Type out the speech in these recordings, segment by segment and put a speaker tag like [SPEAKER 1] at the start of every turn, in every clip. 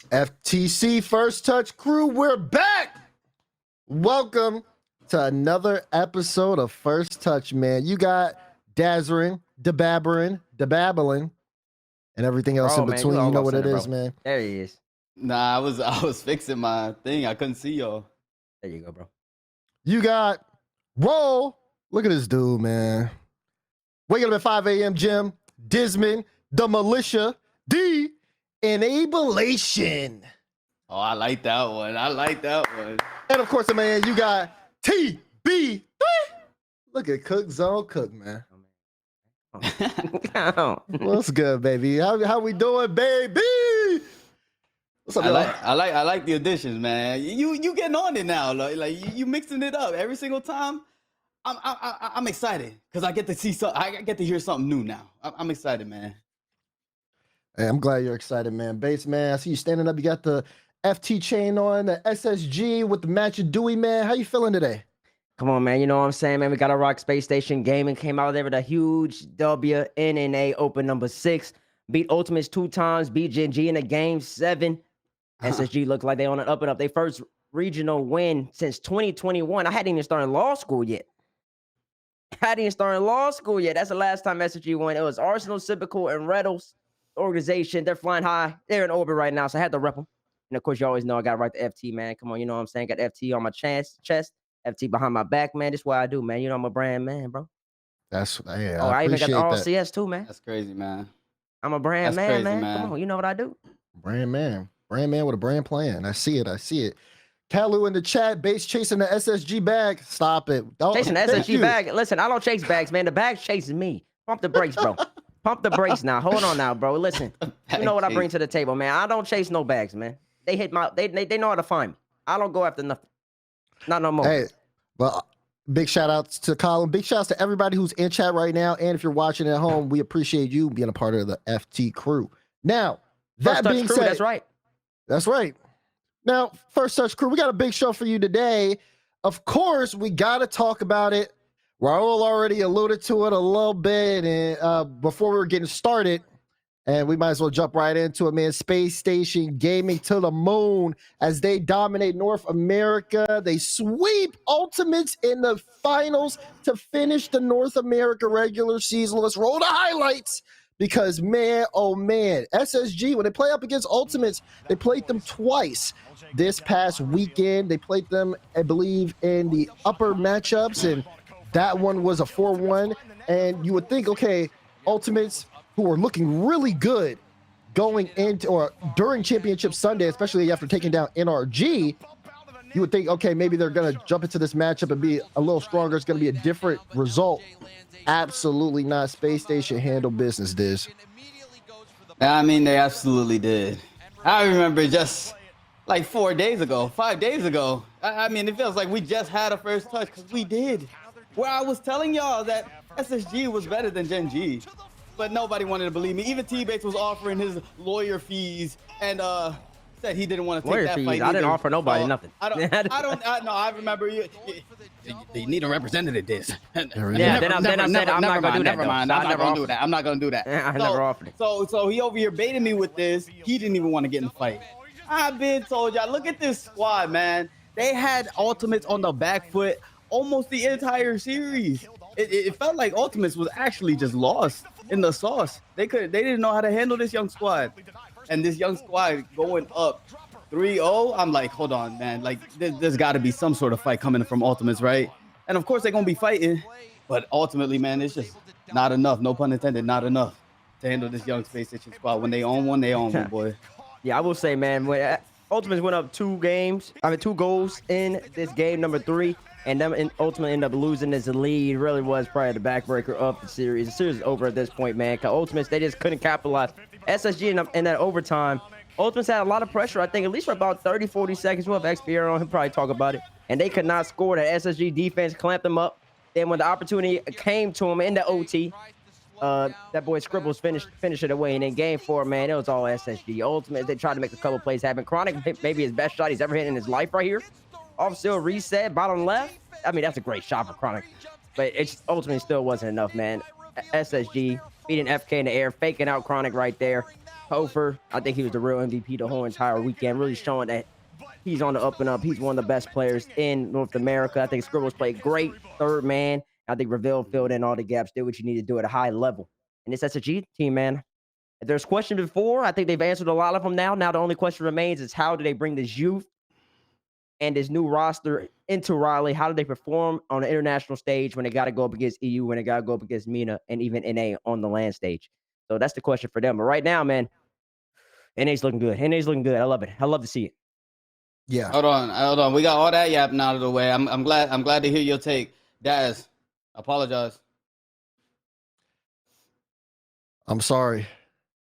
[SPEAKER 1] FTC First Touch crew, we're back. Welcome to another episode of First Touch, man. You got Dazzering, Debabbling, and everything else in between. You know what it is, man.
[SPEAKER 2] There he is.
[SPEAKER 3] Nah, I was fixing my thing. I couldn't see y'all.
[SPEAKER 2] There you go, bro.
[SPEAKER 1] You got Roll. Look at this dude, man. Waking up at 5 a.m. Jim, Disman, the Militia, the Enablation.
[SPEAKER 3] Oh, I like that one.
[SPEAKER 1] And of course, man, you got TB3. Look at Cook Zone Cook, man. What's good, baby? How we doing, baby? What's up,
[SPEAKER 3] I like the additions, man. You getting on it now, like you mixing it up every single time. I'm excited because I get to see I get to hear something new now. I'm excited, man.
[SPEAKER 1] Hey, I'm glad you're excited, man. Bass, man, I see you standing up. You got the FT chain on, the SSG with the match of Dewey, man. How you feeling today?
[SPEAKER 2] Come on, man. You know what I'm saying, man? We got a Rock Space Station Gaming came out there with a huge W, NNA Open number 6. Beat Ultimates 2 times, beat Gen G in a game 7. SSG looked like they on an up and up. They first regional win since 2021. I hadn't even started law school yet. That's the last time SSG won. It was Arsenal, Civical, and Reddles organization. They're flying high. They're in orbit right now, so I had to rep them. And of course, you always know I got to write the FT, man. Come on, you know what I'm saying? Got FT on my chest, FT behind my back, man. This is what I do, man. You know I'm a brand man, bro.
[SPEAKER 1] That's I
[SPEAKER 2] I even got the RCS too, man.
[SPEAKER 3] That's crazy, man.
[SPEAKER 2] I'm a brand man, man. Come on, you know what I do.
[SPEAKER 1] Brand man with a brand plan. I see it. Kalu in the chat, base chasing the SSG bag. Stop it.
[SPEAKER 2] Chasing the SSG bag. Listen, I don't chase bags, man. The bag's chasing me. Pump the brakes, bro. Pump the brakes now. Hold on now, bro. Listen, you know what I bring to the table, man. I don't chase no bags, man. They hit my. They know how to find me. I don't go after nothing. Not no more.
[SPEAKER 1] Hey, well, big shout outs to Colin. Big shout outs to everybody who's in chat right now. And if you're watching at home, we appreciate you being a part of the FT crew. Now, that being said,
[SPEAKER 2] that's right.
[SPEAKER 1] That's right. Now, First Touch crew, we got a big show for you today. Of course, we got to talk about it. Raul already alluded to it a little bit and before we were getting started, and we might as well jump right into it, man. Space Station Gaming to the moon as they dominate North America. They sweep Ultimates in the finals to finish the North America regular season. Let's roll the highlights. Because, man, oh, man, SSG, when they play up against Ultimates, they played them twice this past weekend. They played them, I believe, in the upper matchups, and that one was a 4-1. And you would think, okay, Ultimates, who are looking really good going into or during Championship Sunday, especially after taking down NRG, you would think, okay, maybe they're going to jump into this matchup and be a little stronger. It's going to be a different result. Absolutely not. Space Station handle business, Diz.
[SPEAKER 3] I mean, they absolutely did. I remember just like 5 days ago. I mean, it feels like we just had a first touch because we did. Where I was telling y'all that SSG was better than Gen G, but nobody wanted to believe me. Even T-Bates was offering his lawyer fees and said he didn't want to take that fight.
[SPEAKER 2] I didn't offer nobody nothing.
[SPEAKER 3] I remember you need a representative this.
[SPEAKER 2] Then I said I'm not gonna do that.
[SPEAKER 3] I'm not gonna do that.
[SPEAKER 2] I never offered it.
[SPEAKER 3] So he over here baiting me with this. He didn't even want to get in the fight. I've been told y'all, look at this squad, man. They had Ultimates on the back foot almost the entire series. It felt like Ultimates was actually just lost in the sauce. They didn't know how to handle this young squad. And this young squad going up 3-0, I'm like, hold on, man. Like, there's got to be some sort of fight coming from Ultimates, right? And of course, they're going to be fighting. But ultimately, man, it's just not enough. No pun intended, not enough to handle this young Space Station squad. When they own one, boy.
[SPEAKER 2] Yeah, I will say, man, when Ultimates went up 2 goals in this game, number 3. And then ultimately ended up losing this lead. Really was probably the backbreaker of the series. The series is over at this point, man. Because Ultimates, they just couldn't capitalize. SSG in that overtime, Ultimates had a lot of pressure, I think, at least for about 30, 40 seconds. We'll have XPERE on. He'll probably talk about it. And they could not score. The SSG defense clamped them up. Then when the opportunity came to him in the OT, that boy Scribbles finished it away. And in game 4, man, it was all SSG. Ultimates, they tried to make a couple plays happen. Chronic, maybe his best shot he's ever hit in his life right here. Off-seal reset, bottom left. I mean, that's a great shot for Chronic. But it ultimately still wasn't enough, man. SSG beating FK in the air, faking out Chronic right there. Hofer, I think he was the real MVP the whole entire weekend, really showing that he's on the up and up. He's one of the best players in North America. I think Scribbles played great, third man. I think Reveal filled in all the gaps, did what you need to do at a high level. And this SSG team, man, if there's questions before, I think they've answered a lot of them now. Now the only question remains is how do they bring this youth and this new roster into Raleigh? How do they perform on the international stage when they got to go up against EU, when they got to go up against MENA, and even NA on the land stage? So that's the question for them. But right now, man, NA's looking good. NA's looking good. I love it. I love to see it.
[SPEAKER 1] Yeah.
[SPEAKER 3] Hold on. We got all that yapping out of the way. I'm glad to hear your take. Daz, apologize.
[SPEAKER 1] I'm sorry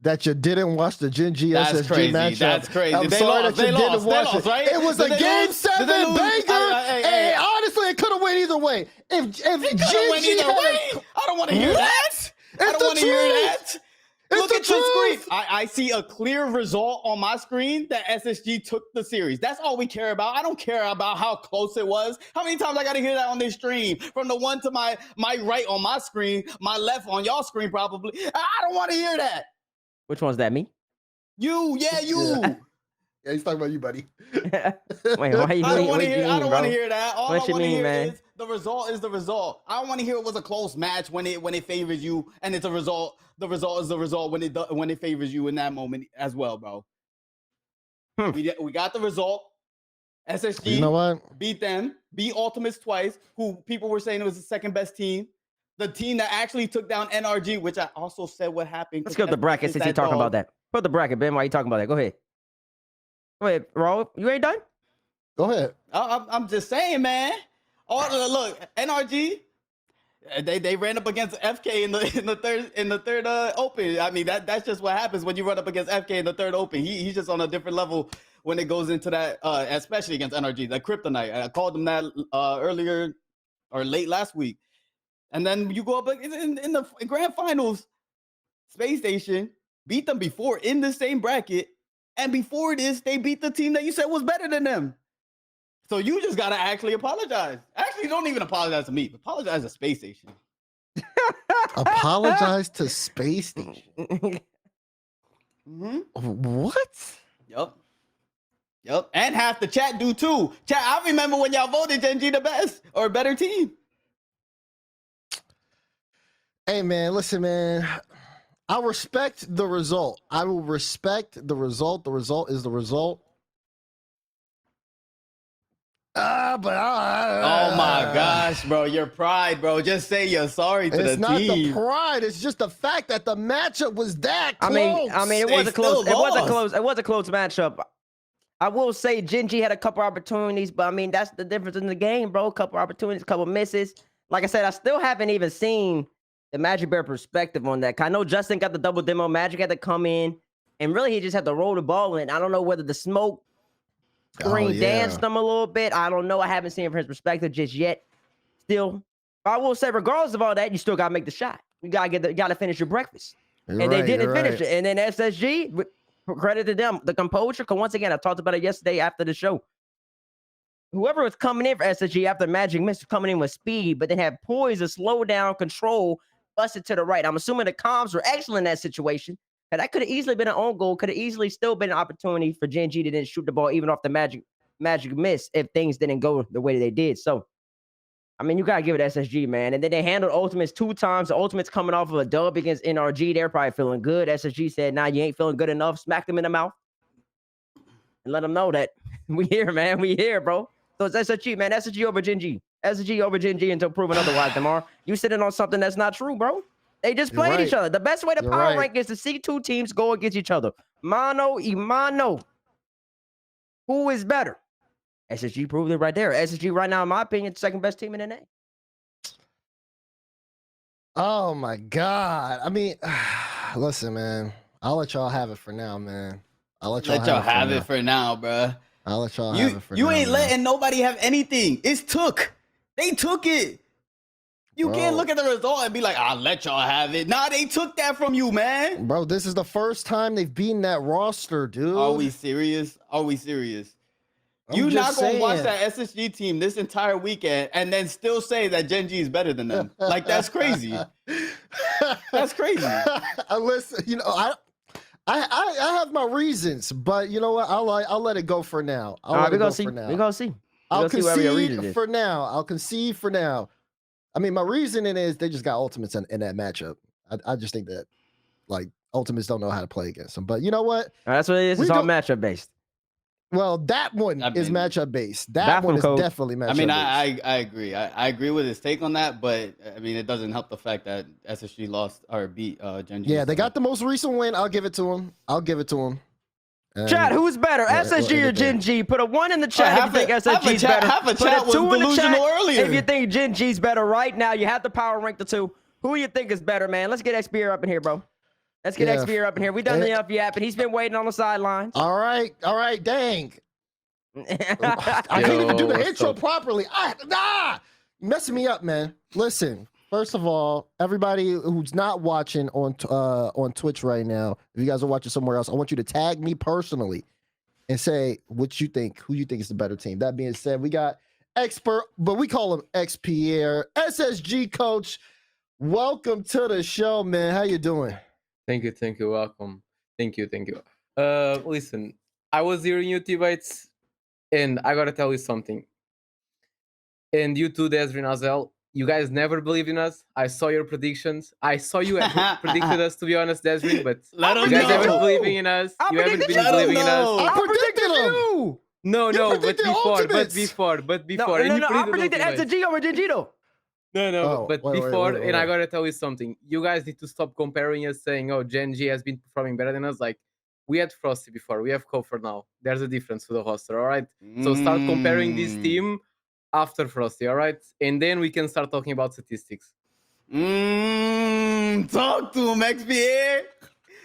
[SPEAKER 1] that you didn't watch the Gen G
[SPEAKER 3] That's
[SPEAKER 1] SSG
[SPEAKER 3] crazy.
[SPEAKER 1] matchup.
[SPEAKER 3] That's crazy.
[SPEAKER 1] I'm
[SPEAKER 3] They
[SPEAKER 1] sorry
[SPEAKER 3] lost.
[SPEAKER 1] that you
[SPEAKER 3] They
[SPEAKER 1] didn't
[SPEAKER 3] lost.
[SPEAKER 1] watch
[SPEAKER 3] They lost,
[SPEAKER 1] it.
[SPEAKER 3] right?
[SPEAKER 1] It was
[SPEAKER 3] Did
[SPEAKER 1] a
[SPEAKER 3] they
[SPEAKER 1] game
[SPEAKER 3] lose? Did
[SPEAKER 1] 7
[SPEAKER 3] they lose?
[SPEAKER 1] banger.
[SPEAKER 3] Hey.
[SPEAKER 1] Hey, honestly, it could have went either way. If Gen
[SPEAKER 3] Went
[SPEAKER 1] G
[SPEAKER 3] either
[SPEAKER 1] had
[SPEAKER 3] way. I don't want to hear that. I don't
[SPEAKER 1] the
[SPEAKER 3] want to hear
[SPEAKER 1] truth.
[SPEAKER 3] that.
[SPEAKER 1] It's
[SPEAKER 3] Look
[SPEAKER 1] the
[SPEAKER 3] at your screen.
[SPEAKER 1] truth.
[SPEAKER 3] I see a clear result on my screen that SSG took the series. That's all we care about. I don't care about how close it was. How many times I got to hear that on this stream? From the one to my right on my screen, my left on y'all screen probably. I don't want to hear that.
[SPEAKER 2] Which one's that, me?
[SPEAKER 3] You.
[SPEAKER 1] Yeah, he's talking about you, buddy.
[SPEAKER 2] Wait, why you
[SPEAKER 3] I don't want to
[SPEAKER 2] what
[SPEAKER 3] hear.
[SPEAKER 2] you
[SPEAKER 3] I
[SPEAKER 2] mean,
[SPEAKER 3] don't
[SPEAKER 2] bro?
[SPEAKER 3] want to hear that. All
[SPEAKER 2] What
[SPEAKER 3] I
[SPEAKER 2] you
[SPEAKER 3] want to
[SPEAKER 2] mean,
[SPEAKER 3] hear
[SPEAKER 2] man?
[SPEAKER 3] is the result is the result. I don't want to hear it was a close match when it favors you, and it's a result. The result is the result when it favors you in that moment as well, bro. We got the result. SSG,
[SPEAKER 1] You know what?
[SPEAKER 3] beat them, beat Ultimates twice, who people were saying it was the second best team. The team that actually took down NRG, which I also said what happened.
[SPEAKER 2] Let's go to the bracket since he's talking about that. Put the bracket, Ben. Why you talking about that? Go ahead. Go ahead, Raul. You ain't done?
[SPEAKER 1] Go ahead.
[SPEAKER 3] I'm just saying, man. Look, NRG, they ran up against FK in the third open. I mean that's just what happens when you run up against FK in the third open. He's just on a different level when it goes into that, especially against NRG, the Kryptonite. I called them that earlier or late last week. And then you go up in the grand finals, Space Station beat them before in the same bracket. And before this, they beat the team that you said was better than them. So you just got to actually apologize. Actually, don't even apologize to me. Apologize to Space Station.
[SPEAKER 1] Apologize to Space Station.
[SPEAKER 3] Mm-hmm.
[SPEAKER 1] What?
[SPEAKER 3] Yep. And half the chat do too. Chat, I remember when y'all voted Gen G the best or better team.
[SPEAKER 1] Hey, man, listen, man. I respect the result. I will respect the result. The result is the result. Oh
[SPEAKER 3] my gosh, bro. Your pride, bro. Just say you're sorry to the team.
[SPEAKER 1] It's not the pride. It's just the fact that the matchup was that close.
[SPEAKER 2] I mean, it was
[SPEAKER 3] They
[SPEAKER 2] a close.
[SPEAKER 3] still lost.
[SPEAKER 2] It was a close matchup. I will say Gen G had a couple opportunities, but I mean that's the difference in the game, bro. A couple opportunities, a couple misses. Like I said, I still haven't even seen the Magic Bear perspective on that. I know Justin got the double demo. Magic had to come in, and really he just had to roll the ball in. I don't know whether the smoke screen danced him a little bit. I don't know. I haven't seen it from his perspective just yet. Still, I will say, regardless of all that, you still gotta make the shot. You gotta finish your breakfast. They didn't finish it. And then SSG, credit to them, the composure. Because once again, I talked about it yesterday after the show. Whoever was coming in for SSG after Magic missed coming in with speed, but then had poise to slow down, control, busted to the right. I'm assuming the comms were excellent in that situation. And that could have easily been an own goal. Could have easily still been an opportunity for Gen G to then shoot the ball even off the Magic miss if things didn't go the way they did. So, I mean, you got to give it SSG, man. And then they handled Ultimates 2 times. The Ultimates coming off of a dub against NRG. They're probably feeling good. SSG said, nah, you ain't feeling good enough. Smacked them in the mouth. And let them know that we here, man. We here, bro. So it's SSG, man. SSG over Gen G. SSG over Gen G until proven otherwise, Damar. You sitting on something that's not true, bro. They just played each other. The best way to power rank is to see 2 teams go against each other. Mano y mano. Who is better? SSG proved it right there. SSG right now, in my opinion, second best team in NA.
[SPEAKER 1] Oh my God. I mean, listen, man. I'll let y'all have it for now, man. I'll let y'all
[SPEAKER 3] have it for now, bro.
[SPEAKER 1] I'll let y'all have it for now.
[SPEAKER 3] You ain't
[SPEAKER 1] man.
[SPEAKER 3] letting nobody have anything. It's took. They took it. You can't look at the result and be like, I'll let y'all have it. Nah, they took that from you, man.
[SPEAKER 1] Bro, this is the first time they've beaten that roster, dude.
[SPEAKER 3] Are we serious? Are we serious?
[SPEAKER 1] I'm
[SPEAKER 3] You not
[SPEAKER 1] just
[SPEAKER 3] gonna watch
[SPEAKER 1] saying.
[SPEAKER 3] that SSG team this entire weekend and then still say that Gen G is better than them? Like, that's crazy. That's crazy.
[SPEAKER 1] Listen, I have my reasons, but you know what? I'll let it go for now.
[SPEAKER 2] All right,
[SPEAKER 1] let
[SPEAKER 2] we're
[SPEAKER 1] it go
[SPEAKER 2] gonna see.
[SPEAKER 1] for now.
[SPEAKER 2] We're gonna see.
[SPEAKER 1] I'll
[SPEAKER 2] whatever your reason
[SPEAKER 1] concede
[SPEAKER 2] is.
[SPEAKER 1] for now. I'll concede for now. I mean, my reasoning is they just got ultimates in that matchup. I just think that like ultimates don't know how to play against them. But you know what?
[SPEAKER 2] That's what it is.
[SPEAKER 1] We
[SPEAKER 2] It's all
[SPEAKER 1] go-
[SPEAKER 2] matchup based.
[SPEAKER 1] Well, that one
[SPEAKER 3] I
[SPEAKER 1] is
[SPEAKER 3] mean,
[SPEAKER 1] matchup based. That
[SPEAKER 2] Bathroom
[SPEAKER 1] one is
[SPEAKER 2] code.
[SPEAKER 1] definitely matchup
[SPEAKER 3] I mean,
[SPEAKER 1] based.
[SPEAKER 3] I agree. I agree with his take on that, but I mean, it doesn't help the fact that SSG lost or beat Genji.
[SPEAKER 1] Yeah, they
[SPEAKER 3] so.
[SPEAKER 1] got the most recent win. I'll give it to him. I'll give it to him.
[SPEAKER 2] Chat, who's better,
[SPEAKER 1] we'll
[SPEAKER 2] SSG
[SPEAKER 1] end
[SPEAKER 2] or
[SPEAKER 1] it there.
[SPEAKER 2] Gen G? Put a 1 in the chat if you think SSG is better.
[SPEAKER 3] Half a
[SPEAKER 2] Put
[SPEAKER 3] chat
[SPEAKER 2] a
[SPEAKER 3] was
[SPEAKER 2] 2 in the chat
[SPEAKER 3] delusional earlier.
[SPEAKER 2] if you think Gen G's better right now. You have the power rank the 2. Who you think is better, man? Let's get XPERE up in here, bro. Let's get XPERE up in here. We done enough yapping. He's been waiting on the sidelines.
[SPEAKER 1] All right, dang. I can't even do the intro properly. Messing me up, man. Listen, first of all, everybody who's not watching on Twitch right now, if you guys are watching somewhere else, I want you to tag me personally and say what you think, who you think is the better team. That being said, we got expert, but we call him XPERE, SSG coach. Welcome to the show, man. How you doing?
[SPEAKER 4] Thank you. Welcome. Thank you. Listen, I was hearing you debates, and I gotta tell you something. And you too, Desrin as well. You guys never believed in us. I saw your predictions. I saw you predicted us, to be honest, Desrin, but you guys haven't believing in us. You haven't been believing in us.
[SPEAKER 1] I predicted him.
[SPEAKER 4] No, but
[SPEAKER 1] predicted
[SPEAKER 4] before.
[SPEAKER 2] No, I predicted SSG over Genji though.
[SPEAKER 4] No, but
[SPEAKER 1] wait,
[SPEAKER 4] before,
[SPEAKER 1] wait.
[SPEAKER 4] and I gotta tell you something. You guys need to stop comparing us, saying, "Oh, Gen G has been performing better than us." Like, we had Frosty before, we have Kofor now. There's a difference to the roster, all right? So start comparing this team after Frosty, all right? And then we can start talking about statistics.
[SPEAKER 3] Talk to him, XPERE.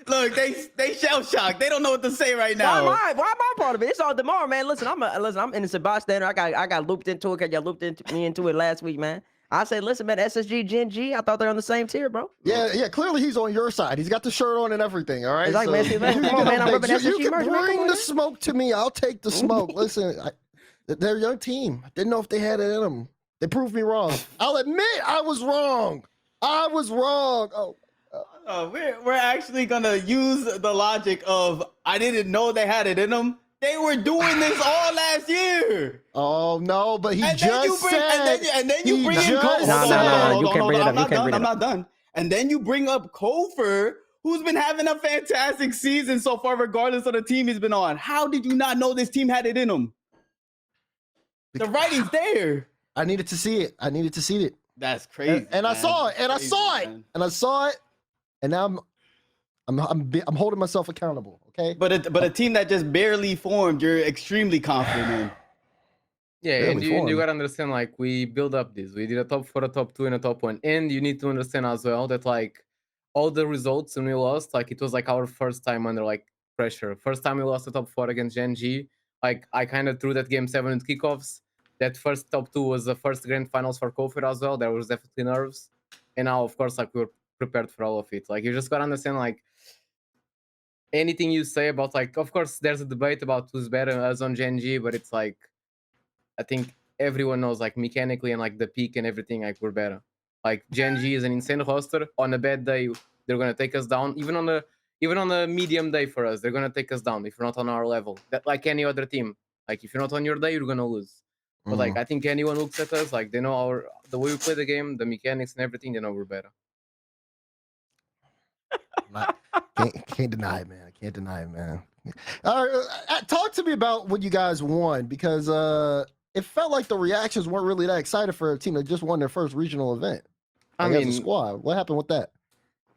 [SPEAKER 3] Look, they shell shocked. They don't know what to say right now.
[SPEAKER 2] Why am I part of it? It's all tomorrow, man. Listen, I'm innocent bystander. I got looped into it because y'all looped me into it last week, man. I said, listen, man, SSG, Gen G, I thought they're on the same tier, bro.
[SPEAKER 1] Yeah. Clearly, he's on your side. He's got the shirt on and everything. All right.
[SPEAKER 2] It's like, man, see, man, come on, man. I'm ripping SSG
[SPEAKER 1] you
[SPEAKER 2] merch,
[SPEAKER 1] can
[SPEAKER 2] man. Come
[SPEAKER 1] bring
[SPEAKER 2] on,
[SPEAKER 1] the
[SPEAKER 2] man.
[SPEAKER 1] smoke to me. I'll take the smoke. Listen, they're a young team. I didn't know if they had it in them. They proved me wrong. I'll admit I was wrong. Oh.
[SPEAKER 3] We're actually gonna use the logic of I didn't know they had it in them. They were doing this all last year.
[SPEAKER 1] Oh no, but he
[SPEAKER 3] And
[SPEAKER 1] just said.
[SPEAKER 3] and then you bring in
[SPEAKER 1] just
[SPEAKER 3] Kofor.
[SPEAKER 1] said-
[SPEAKER 2] You can't bring it up. You can't bring it
[SPEAKER 3] I'm
[SPEAKER 2] up.
[SPEAKER 3] not done. And then you bring up Kofor, who's been having a fantastic season so far, regardless of the team he's been on. How did you not know this team had it in them? The writing's there.
[SPEAKER 1] I needed to see it.
[SPEAKER 3] That's crazy.
[SPEAKER 1] And I
[SPEAKER 3] man.
[SPEAKER 1] saw it.
[SPEAKER 3] Crazy, man.
[SPEAKER 1] And now I'm holding myself accountable. Okay.
[SPEAKER 3] But a team that just barely formed, you're extremely confident in.
[SPEAKER 4] Yeah,
[SPEAKER 1] Barely
[SPEAKER 4] and
[SPEAKER 1] formed.
[SPEAKER 4] you gotta understand, like, we build up this. We did a top 4, a top 2, and a top 1. And you need to understand as well that, like, all the results when we lost, like, it was like our first time under like pressure. First time we lost the top 4 against Gen G. Like, I kind of threw that game 7 with kickoffs. That first top 2 was the first grand finals for Kofor as well. There was definitely nerves. And now, of course, like, we were prepared for all of it. Like, you just gotta understand, like, anything you say about, like, of course, there's a debate about who's better, us on Gen G, but it's like, I think everyone knows, like, mechanically and like the peak and everything, like, we're better. Like, Gen G is an insane roster. On a bad day, they're gonna take us down. Even on a medium day for us, they're gonna take us down if you're not on our level. That, like any other team. Like, if you're not on your day, you're gonna lose. But like, I think anyone looks at us, like, they know the way we play the game, the mechanics and everything, they know we're better.
[SPEAKER 1] Can't deny it, man. I can't deny it, man. Talk to me about what you guys won, because it felt like the reactions weren't really that excited for a team that just won their first regional event.
[SPEAKER 4] I
[SPEAKER 1] Like,
[SPEAKER 4] mean,
[SPEAKER 1] as a squad, what happened with that?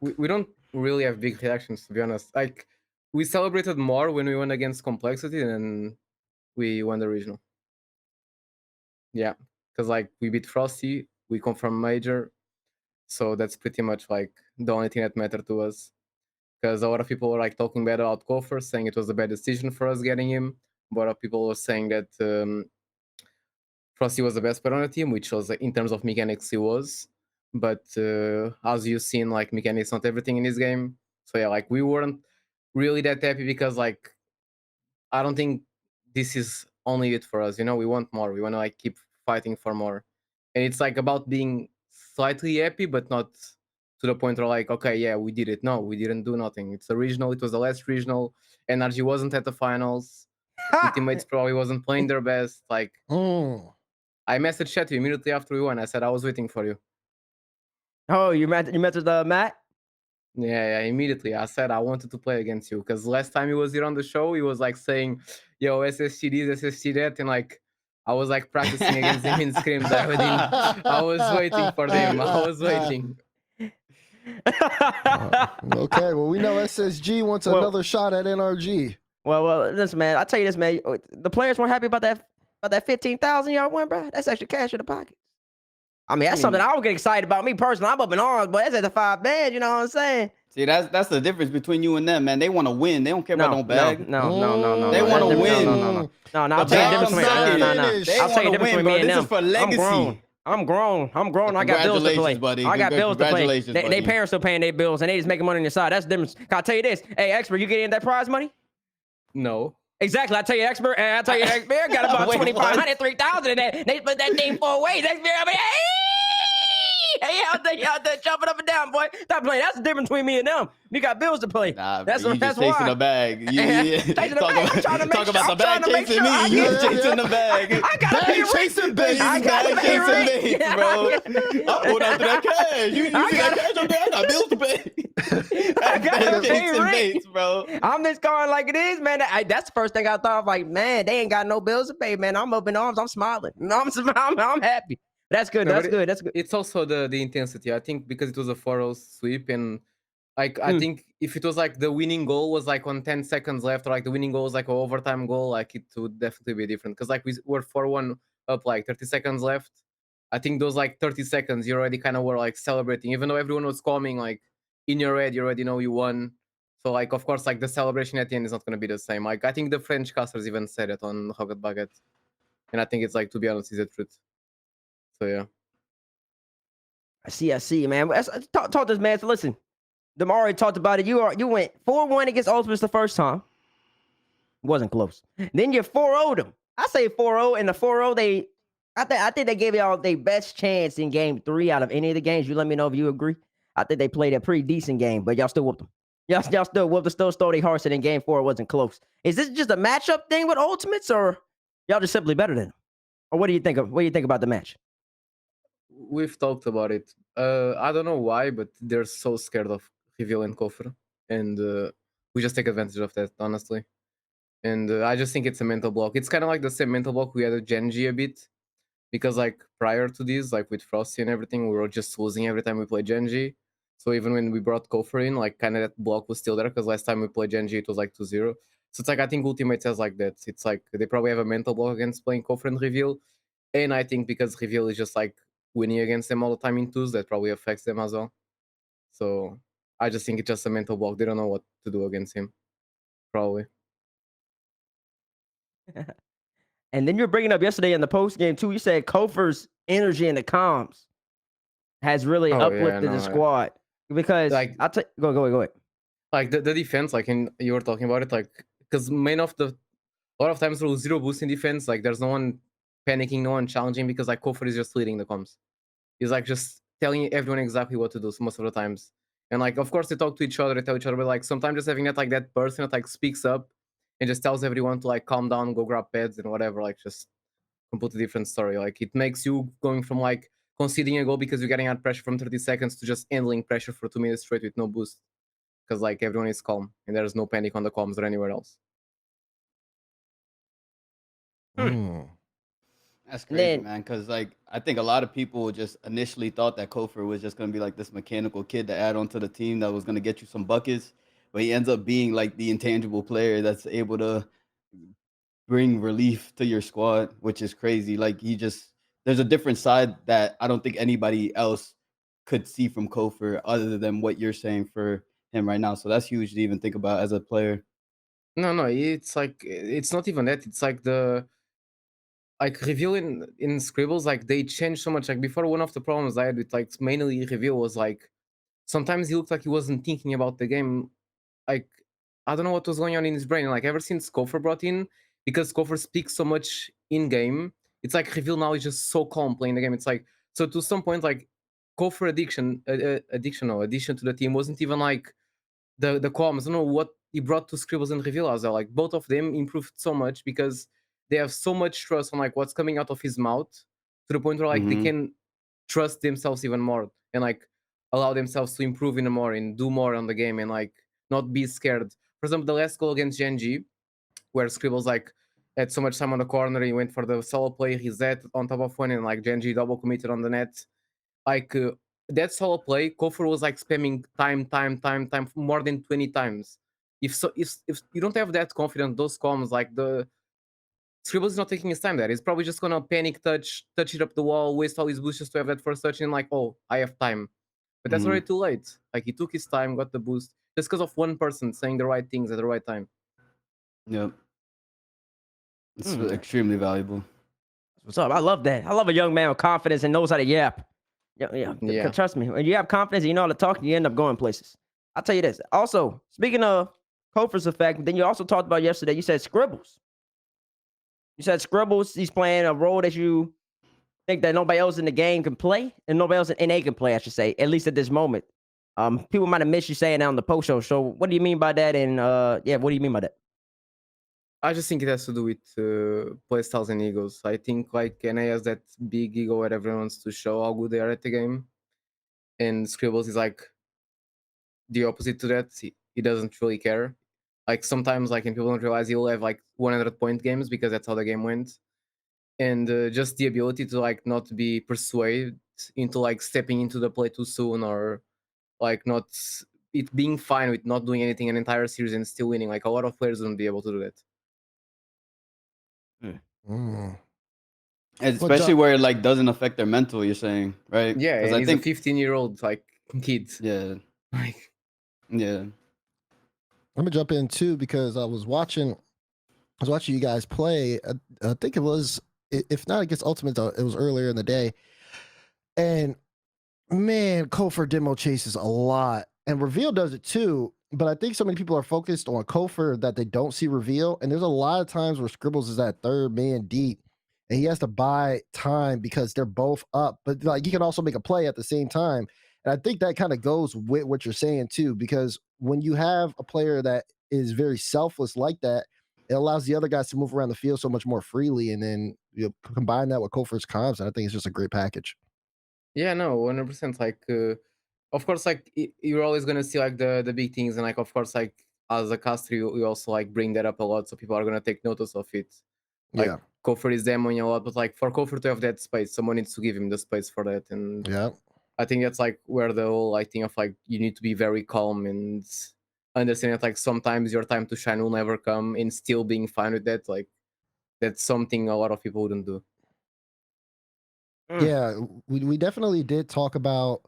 [SPEAKER 4] we don't really have big reactions, to be honest. Like, we celebrated more when we went against Complexity than we won the regional. Yeah, because like, we beat Frosty, we come from Major, so that's pretty much like the only thing that mattered to us. Because a lot of people were like talking bad about Kofor, saying it was a bad decision for us getting him. But a lot of people were saying that Frosty was the best player on the team, which was, in terms of mechanics, he was. But as you've seen, like, mechanics not everything in this game. So yeah, like, we weren't really that happy because, like, I don't think this is only it for us. You know, we want more. We want to like keep fighting for more. And it's like about being slightly happy, but not to the point where like, okay, yeah, we did it. No, we didn't do nothing. It's a regional. It was the last regional. NRG wasn't at the finals. Teammates probably wasn't playing their best. Like, I messaged chat you immediately after we won. I said I was waiting for you.
[SPEAKER 2] Oh, you messaged Matt?
[SPEAKER 4] Yeah, immediately. I said I wanted to play against you because last time he was here on the show, he was like saying, "Yo, SSC this, SSC that," and like I was like practicing against him in scrims. I was waiting for them. I was waiting.
[SPEAKER 1] Okay, well, we know SSG wants another shot at NRG.
[SPEAKER 2] Well, listen, man. I tell you this, man. The players weren't happy about that 15,000 y'all won, bro. That's extra cash in the pocket. I mean, that's something I would get excited about. Me personally, I'm up in arms, but that's at the 5 band. You know what I'm saying?
[SPEAKER 3] See, that's the difference between you and them, man. They want to win. They don't care about no bag.
[SPEAKER 2] No.
[SPEAKER 3] They want to win.
[SPEAKER 2] No. I'll tell you the difference between I'll tell you the difference between me and them.
[SPEAKER 3] This is for legacy.
[SPEAKER 2] I'm grown. I got bills to pay.
[SPEAKER 3] Buddy.
[SPEAKER 2] I got bills to pay.
[SPEAKER 3] Buddy.
[SPEAKER 2] They parents still paying their bills, and they just making money on your side. That's the difference. Can I tell you this? Hey, Xpere, you getting that prize money?
[SPEAKER 4] No.
[SPEAKER 2] Exactly. I tell you, Xpere got about 2,500, 3,000 in that. They split that thing 4 ways. Xpere, I mean, hey, out there jumping up and down, boy. Stop playing. That's the difference between me and them. You got bills to pay.
[SPEAKER 3] Nah,
[SPEAKER 2] that's
[SPEAKER 3] you
[SPEAKER 2] that's
[SPEAKER 3] just chasing the bag. Talk about the bag chasing me. You chasing the bag.
[SPEAKER 2] I gotta pay
[SPEAKER 1] chasing
[SPEAKER 2] bait. I gotta pay rent,
[SPEAKER 3] bro. I'm going after that cash. You see that cash up there? I got bills to pay.
[SPEAKER 2] I gotta pay rent,
[SPEAKER 3] baits, bro.
[SPEAKER 2] I'm just going like it is, man. That's the first thing I thought. Like, man, they ain't got no bills to pay, man. I'm up in arms. I'm smiling. I'm happy. That's good. That's good.
[SPEAKER 4] It's also the intensity. I think because it was a 4-0 sweep, and like I think if it was like the winning goal was like on 10 seconds left, or like the winning goal was like an overtime goal, like it would definitely be different. Because like we were 4-1 up, like 30 seconds left. I think those like 30 seconds, you already kind of were like celebrating, even though everyone was calming. Like in your head, you already know you won. So like of course, like the celebration at the end is not going to be the same. Like I think the French casters even said it on Hogat Baguette, and I think it's like, to be honest, is the truth. So yeah.
[SPEAKER 2] I see, man. Talk this, man. So listen, Damari talked about it. You went 4-1 against Ultimates the first time. Wasn't close. Then you 4-0'd them. I say 4-0, and the 4-0 I think they gave y'all their best chance in game 3 out of any of the games. You let me know if you agree. I think they played a pretty decent game, but y'all still whooped them. Y'all still whooped them, still stole their hearts, and in game 4 it wasn't close. Is this just a matchup thing with Ultimates, or y'all just simply better than them? Or what do you think about the match?
[SPEAKER 4] We've talked about it. I don't know why, but they're so scared of Reveal and Koffer, and we just take advantage of that, honestly. And I just think it's a mental block. It's kind of like the same mental block we had with Genji a bit, because like prior to this, like with Frosty and everything, we were just losing every time we played Genji. So even when we brought Koffer in, like kind of that block was still there, because last time we played Genji, it was like 2-0. So it's like I think Ultimate says like that. It's like they probably have a mental block against playing Koffer and Reveal. And I think because Reveal is just like winning against them all the time in 2s, that probably affects them as well. So I just think it's just a mental block. They don't know what to do against him, probably.
[SPEAKER 2] And then you're bringing up yesterday in the post game too. You said Koffer's energy in the comms has really uplifted the squad, because
[SPEAKER 4] like
[SPEAKER 2] go ahead.
[SPEAKER 4] Like the defense, like you were talking about it, like because a lot of times through 0 boost in defense, like there's no one panicking, no one challenging, because like Koffer is just leading the comms. He's like just telling everyone exactly what to do most of the times. And like of course they talk to each other, they tell each other, but like sometimes just having that person that like speaks up and just tells everyone to like calm down, go grab pads and whatever, like just completely different story. Like it makes you going from like conceding a goal because you're getting out pressure from 30 seconds to just handling pressure for 2 minutes straight with no boost, because like everyone is calm and there's no panic on the comms or anywhere else.
[SPEAKER 3] That's crazy, man. Because like I think a lot of people just initially thought that Koffer was just gonna be like this mechanical kid to add onto the team that was gonna get you some buckets, but he ends up being like the intangible player that's able to bring relief to your squad, which is crazy. Like there's a different side that I don't think anybody else could see from Koffer other than what you're saying for him right now. So that's huge to even think about as a player.
[SPEAKER 4] No, it's like it's not even that. It's like Reveal in Scribbles, like they changed so much. Like before, one of the problems I had with like mainly Reveal was like sometimes he looked like he wasn't thinking about the game. Like I don't know what was going on in his brain. Like ever since Koffer brought in, because Koffer speaks so much in game, it's like Reveal now is just so calm playing the game. It's like, so to some point, like Kofor addition to the team wasn't even like the comms. I don't know what he brought to Scribbles and Reveal as well. Like both of them improved so much because they have so much trust on like what's coming out of his mouth to the point where like they can trust themselves even more and like allow themselves to improve even more and do more on the game and like not be scared. For example, the last goal against Genji, where Scribbles like had so much time on the corner, he went for the solo play, he set on top of one, and like Genji double committed on the net. Like that solo play, Kofor was like spamming time more than 20 times. If you don't have that confidence, those comms, like the Scribbles is not taking his time there. He's probably just gonna panic touch it up the wall, waste all his boosts just to have that first touch and like, oh, I have time. But that's already too late. Like he took his time, got the boost, just because of one person saying the right things at the right time.
[SPEAKER 3] Yep. It's extremely valuable.
[SPEAKER 2] What's up? I love that. I love a young man with confidence and knows how to yap. Yeah. Trust me. When you have confidence and you know how to talk, you end up going places. I'll tell you this. Also, speaking of Kofor's effect, then you also talked about yesterday, you said Scribbles. You said Scribbles, he's playing a role that you think that nobody else in the game can play, and nobody else in NA can play, I should say, at least at this moment. People might have missed you saying that on the post show. So what do you mean by that? And what do you mean by that?
[SPEAKER 4] I just think it has to do with playstyles and egos. I think like NA has that big ego where everyone wants to show how good they are at the game, and Scribbles is like the opposite to that. He doesn't really care. Like sometimes, like, and people don't realize he'll have like 100-point games because that's how the game went, and just the ability to like not be persuaded into like stepping into the play too soon or like not it being fine with not doing anything an entire series and still winning. Like a lot of players wouldn't be able to do that.
[SPEAKER 3] Especially where it like doesn't affect their mental, you're saying, right?
[SPEAKER 4] Yeah,
[SPEAKER 3] Because
[SPEAKER 4] and
[SPEAKER 3] I
[SPEAKER 4] he's
[SPEAKER 3] think
[SPEAKER 4] a 15-year-old like kid.
[SPEAKER 3] yeah,
[SPEAKER 4] Like
[SPEAKER 3] yeah.
[SPEAKER 1] Let me jump in too because I was watching you guys play. I think it was, if not against Ultimate, it was earlier in the day. And man, Kofor demo chases a lot, and Reveal does it too. But I think so many people are focused on Kofor that they don't see Reveal. And there's a lot of times where Scribbles is that third man deep, and he has to buy time because they're both up. But like he can also make a play at the same time. And I think that kind of goes with what you're saying too, because when you have a player that is very selfless like that, it allows the other guys to move around the field so much more freely. And then you combine that with Kofor's comms, and I think it's just a great package.
[SPEAKER 4] yeah, no, 100%. Like of course, like you're always gonna see like the big things, and like of course, like as a caster, you also like bring that up a lot, so people are gonna take notice of it. Like
[SPEAKER 1] Yeah.
[SPEAKER 4] Kofor is demoing a lot, but like for Kofor to have that space, someone needs to give him the space for that. And
[SPEAKER 1] Yeah.
[SPEAKER 4] I think that's like where the whole like thing of like you need to be very calm and understand that like sometimes your time to shine will never come, and still being fine with that. Like that's something a lot of people wouldn't do.
[SPEAKER 1] Yeah, we definitely did talk about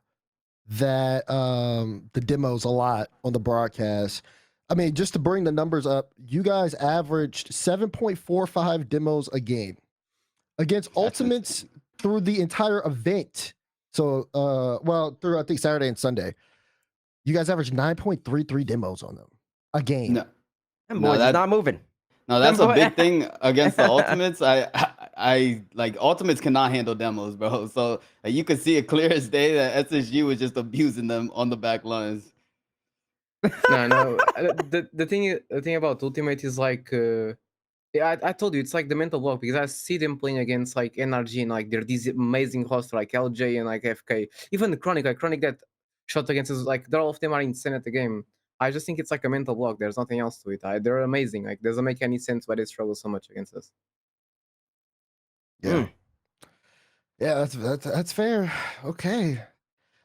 [SPEAKER 1] that the demos a lot on the broadcast. I mean, just to bring the numbers up, you guys averaged 7.45 demos a game against Ultimates through the entire event. So through I think Saturday and Sunday. You guys averaged 9.33 demos on them a game.
[SPEAKER 3] No,
[SPEAKER 2] Them boys is not moving.
[SPEAKER 3] no, that's a big thing against the Ultimates. I like Ultimates cannot handle demos, bro. So you could see it clear as day that SSG was just abusing them on the back lines.
[SPEAKER 4] No. The thing about Ultimate is like, I told you it's like the mental block because I see them playing against like NRG and like they're these amazing hosts like LJ and like FK, even the Chronic, like Chronic that shot against us, like all of them are insane at the game. I just think it's like a mental block. There's nothing else to it. They're amazing. Like doesn't make any sense why they struggle so much against us.
[SPEAKER 1] Yeah. Yeah, that's fair. Okay.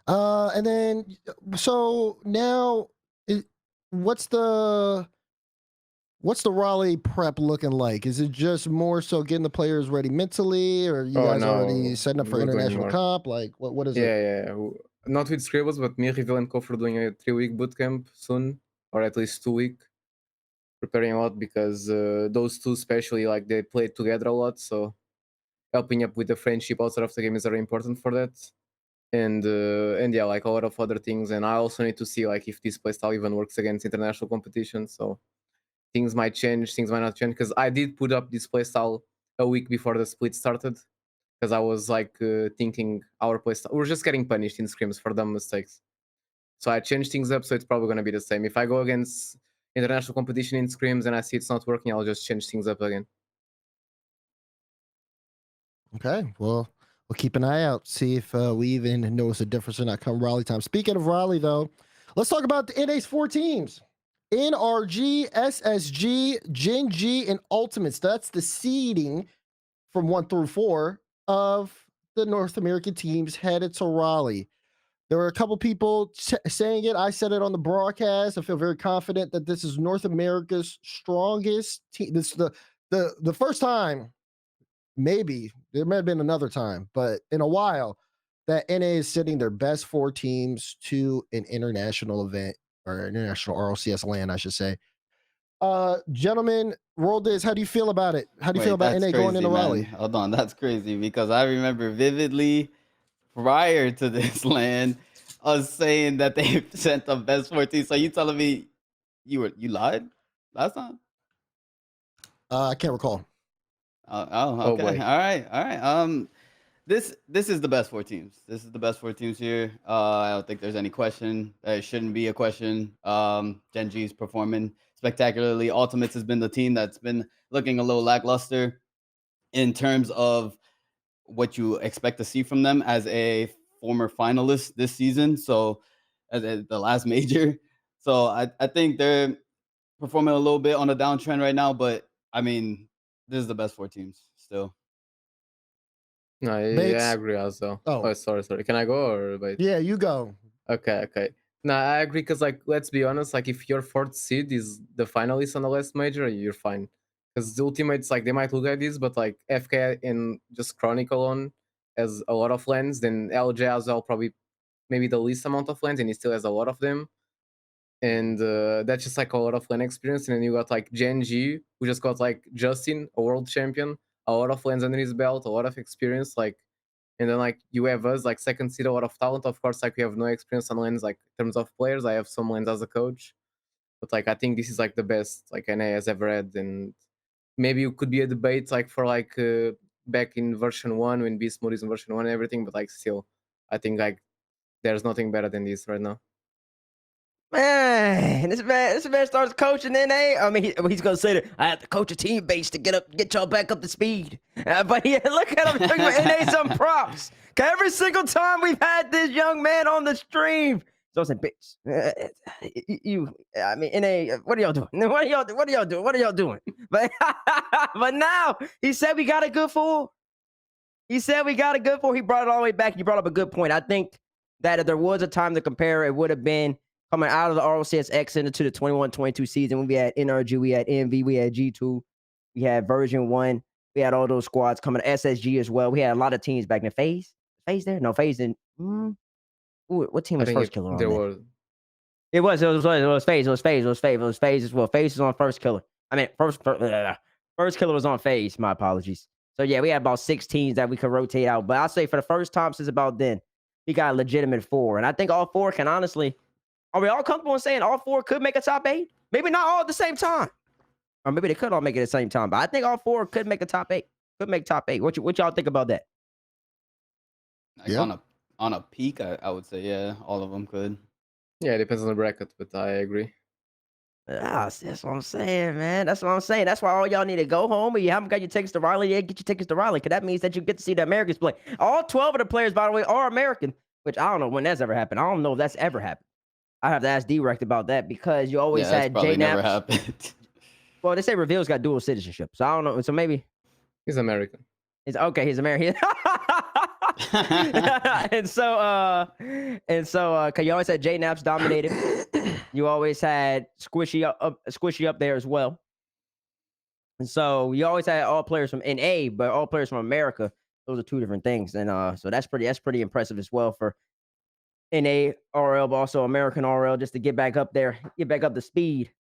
[SPEAKER 1] And then so now what's the Raleigh prep looking like? Is it just more so getting the players ready mentally, or you guys already setting up for
[SPEAKER 4] we're doing
[SPEAKER 1] international
[SPEAKER 4] more.
[SPEAKER 1] comp? Like what is it?
[SPEAKER 4] Yeah. Not with Scribbles, but me, Reveal, and Kofor doing a 3-week bootcamp soon, or at least 2-week. Preparing a lot because those two especially like they play together a lot, so helping up with the friendship outside of the game is very important for that. And yeah, like a lot of other things. And I also need to see like if this playstyle even works against international competition. So things might change, things might not change. Because I did put up this playstyle a week before the split started. because I was like thinking our playstyle. We're just getting punished in scrims for dumb mistakes. So I changed things up, so it's probably going to be the same. If I go against international competition in scrims and I see it's not working, I'll just change things up again.
[SPEAKER 1] Okay, well, we'll keep an eye out, see if we even notice a difference or not come Raleigh time. Speaking of Raleigh, though, let's talk about the NA's 4 teams. NRG, SSG, Gen G, and Ultimates. That's the seeding from 1 through 4 of the North American teams headed to Raleigh. There were a couple people saying it. I said it on the broadcast. I feel very confident that this is North America's strongest team. This is the first time, maybe there may have been another time, but in a while, that NA is sending their best 4 teams to an international event or international RLCS land, I should say. Gentlemen, World is, how do you feel about it? How do you feel about NA going into Raleigh?
[SPEAKER 3] Hold on, that's crazy because I remember vividly prior to this land us saying that they sent the best 14. So you telling me you lied last time?
[SPEAKER 1] I can't recall.
[SPEAKER 3] Oh, okay.
[SPEAKER 4] boy.
[SPEAKER 3] All right. This is the best 4 teams. This is the best 4 teams here. I don't think there's any question. There shouldn't be a question. Gen G's performing spectacularly. Ultimates has been the team that's been looking a little lackluster in terms of what you expect to see from them as a former finalist this season. So as the last major. So I think they're performing a little bit on a downtrend right now, but I mean, this is the best 4 teams still.
[SPEAKER 4] No, yeah,
[SPEAKER 1] Bates.
[SPEAKER 4] I agree also.
[SPEAKER 1] Oh.
[SPEAKER 4] Oh, sorry. Can I go or wait?
[SPEAKER 1] Yeah, you go.
[SPEAKER 4] Okay. No, I agree because like let's be honest, like if your 4th seed is the finalist on the last major, you're fine. Because the ultimates, like they might look like this, but like FK and just Chronicle on has a lot of lands, then LJ as well probably maybe the least amount of lands, and he still has a lot of them. And that's just like a lot of land experience. And then you got like Gen G, who just got like Justin, a world champion, a lot of lands under his belt, a lot of experience, like. And then like you have us like 2nd seed, a lot of talent. Of course, like we have no experience on lanes like in terms of players. I have some lanes as a coach, but like I think this is like the best like NA has ever had. And maybe it could be a debate like for like back in version 1 when Beast Mode is in version 1 and everything, but like still, I think like there's nothing better than this right now.
[SPEAKER 2] Man, this man starts coaching NA. I mean, he's gonna say that I have to coach a team base to get y'all back up to speed. But yeah, look at him giving NA some props. Every single time we've had this young man on the stream, so I said, "Bitch, I mean, NA, what are y'all doing? What are y'all doing? But but now he said we got a good 4. He said we got a good 4. He brought it all the way back. You brought up a good point. I think that if there was a time to compare, it would have been coming out of the RLCS X into the 21-22 season when we had NRG, we had NV, we had G2, we had version 1, we had all those squads coming, SSG as well. We had a lot of teams back in FaZe. FaZe there? No, FaZe in. Ooh, what team was first killer on
[SPEAKER 4] there
[SPEAKER 2] there?
[SPEAKER 4] was.
[SPEAKER 2] It was FaZe. It was FaZe as well. FaZe was on first killer. I mean, first killer was on FaZe. My apologies. So yeah, we had about 6 teams that we could rotate out. But I'll say for the first time since about then, we got a legitimate 4. And I think all 4 can honestly. Are we all comfortable in saying all 4 could make a top 8? Maybe not all at the same time. Or maybe they could all make it at the same time. But I think all 4 could make a top 8. Could make top 8. What y'all think about that?
[SPEAKER 3] Like yeah. On a peak, I would say, yeah, all of them could.
[SPEAKER 4] Yeah, it depends on the bracket, but I agree.
[SPEAKER 2] That's what I'm saying, man. That's what I'm saying. That's why all y'all need to go home. And you haven't got your tickets to Raleigh yet, get your tickets to Raleigh. Because that means that you get to see the Americans play. All 12 of the players, by the way, are American. Which I don't know when that's ever happened. I don't know if that's ever happened. I have to ask D-Rect about that because you always had J
[SPEAKER 3] never happened.
[SPEAKER 2] Well, they say Reveal's got dual citizenship, so I don't know. So maybe
[SPEAKER 4] he's American.
[SPEAKER 2] He's He's American. and so, cause you always had J Naps dominated. You always had Squishy up there as well. And so you always had all players from NA, but all players from America. Those are 2 different things, and so that's pretty impressive as well for NA RL, but also American RL, just to get back up there, get back up to speed.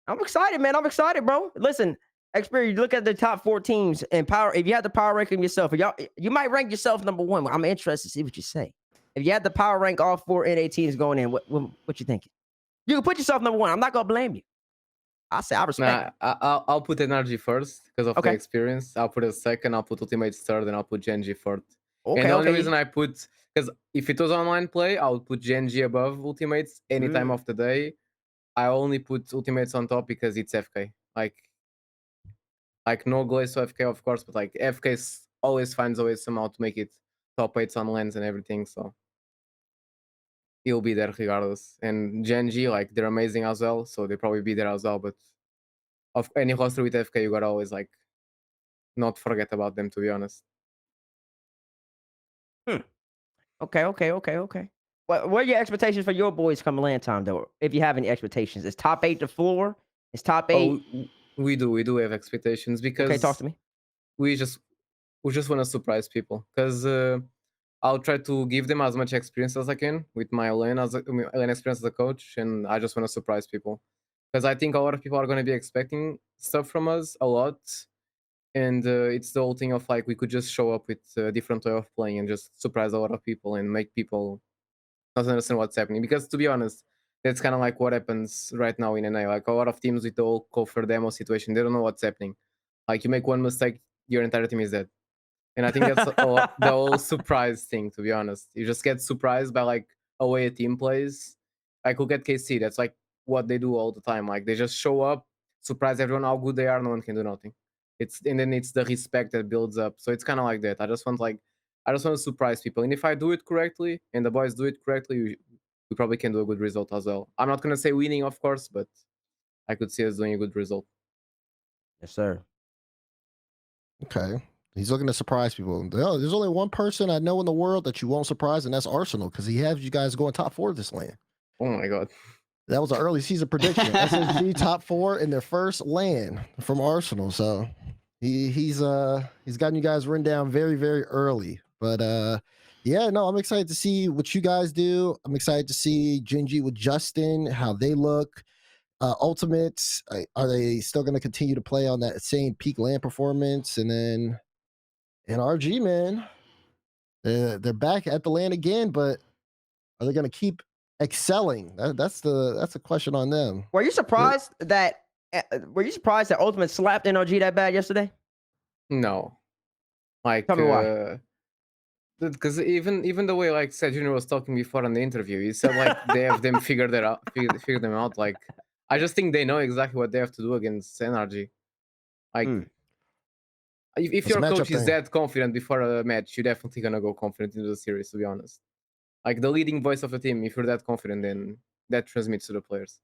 [SPEAKER 2] I'm excited, man. I'm excited, bro. Listen, Xpere, you look at the top 4 teams and power. If you had to power rank them yourself, you might rank yourself number 1. I'm interested to see what you say. If you had to power rank all 4 NA teams going in, what you thinking? You can put yourself number 1. I'm not gonna blame you. I say I respect.
[SPEAKER 4] Nah, I'll put energy first because of the
[SPEAKER 2] Okay.
[SPEAKER 4] experience. I'll put it second. I'll put ultimates third, and I'll put Genji fourth.
[SPEAKER 2] Okay.
[SPEAKER 4] And the only
[SPEAKER 2] Okay.
[SPEAKER 4] reason I put, because if it was online play, I would put Genji above ultimates any time
[SPEAKER 2] Mm.
[SPEAKER 4] of the day. I only put ultimates on top because it's FK. Like no glaze to FK, of course, but like FK always finds a way somehow to make it top 8s on lands and everything. So he'll be there regardless. And Genji, like they're amazing as well, so they'll probably be there as well. But of any roster with FK, you gotta always like not forget about them, to be honest.
[SPEAKER 2] Okay. Okay. Okay. Okay. What are your expectations for your boys come land time though? If you have any expectations, is top 8 the floor? Is top 8?
[SPEAKER 4] Oh, we do have expectations
[SPEAKER 2] Okay, talk
[SPEAKER 4] because
[SPEAKER 2] to me.
[SPEAKER 4] we just want to surprise people. Because I'll try to give them as much experience as I can with my lane lane experience as a coach, and I just want to surprise people. Because I think a lot of people are going to be expecting stuff from us a lot, and it's the whole thing of like we could just show up with a different way of playing and just surprise a lot of people and make people not understand what's happening. Because to be honest, that's kind of like what happens right now in NA. Like a lot of teams with the whole coffer demo situation, they don't know what's happening. Like you make one mistake, your entire team is dead. And I think that's the whole surprise thing, to be honest. You just get surprised by like a way a team plays. Like look at KC, that's like what they do all the time. Like they just show up, surprise everyone how good they are, no one can do nothing. And then it's the respect that builds up. So it's kind of like that. I just want to surprise people. And if I do it correctly and the boys do it correctly, we probably can do a good result as well. I'm not gonna say winning, of course, but I could see us doing a good result.
[SPEAKER 2] Yes, sir.
[SPEAKER 1] Okay. He's looking to surprise people. There's only one person I know in the world that you won't surprise, and that's Arsenal, because he has you guys going top 4 this lane.
[SPEAKER 4] Oh my god.
[SPEAKER 1] That was an early season prediction. SSG top 4 in their first land from Arsenal. So he's gotten you guys written down very, very early. But yeah, no, I'm excited to see what you guys do. I'm excited to see Genji with Justin, how they look. Ultimates, are they still going to continue to play on that same peak land performance? And then in RG, man, they're back at the land again, but are they going to keep excelling? That's the question on them.
[SPEAKER 2] Were you surprised that Ultimate slapped NRG that bad yesterday?
[SPEAKER 4] No. Like
[SPEAKER 2] Tell me why.
[SPEAKER 4] because even the way like Seth Jr. was talking before on the interview, he said like they have them figured them out. Like I just think they know exactly what they have to do against NRG. Like if
[SPEAKER 1] It's a
[SPEAKER 4] your
[SPEAKER 1] matchup
[SPEAKER 4] coach is
[SPEAKER 1] thing.
[SPEAKER 4] that confident before a match, you're definitely gonna go confident into the series, to be honest. Like the leading voice of the team, if you're that confident, then that transmits to the players.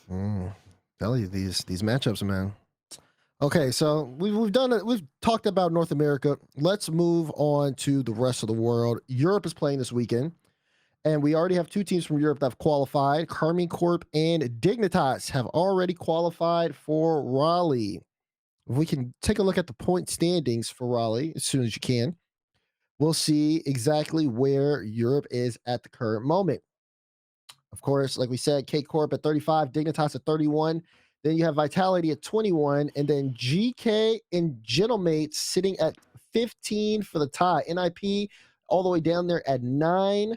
[SPEAKER 1] Tell you these matchups, man. Okay, so we've done it. We've talked about North America. Let's move on to the rest of the world. Europe is playing this weekend, and we already have 2 teams from Europe that have qualified. Carmine Corp and Dignitas have already qualified for Raleigh. If we can take a look at the point standings for Raleigh as soon as you can, we'll see exactly where Europe is at the current moment. Of course, like we said, K Corp at 35, Dignitas at 31. Then you have Vitality at 21, and then GK and Gentlemates sitting at 15 for the tie. NIP all the way down there at 9,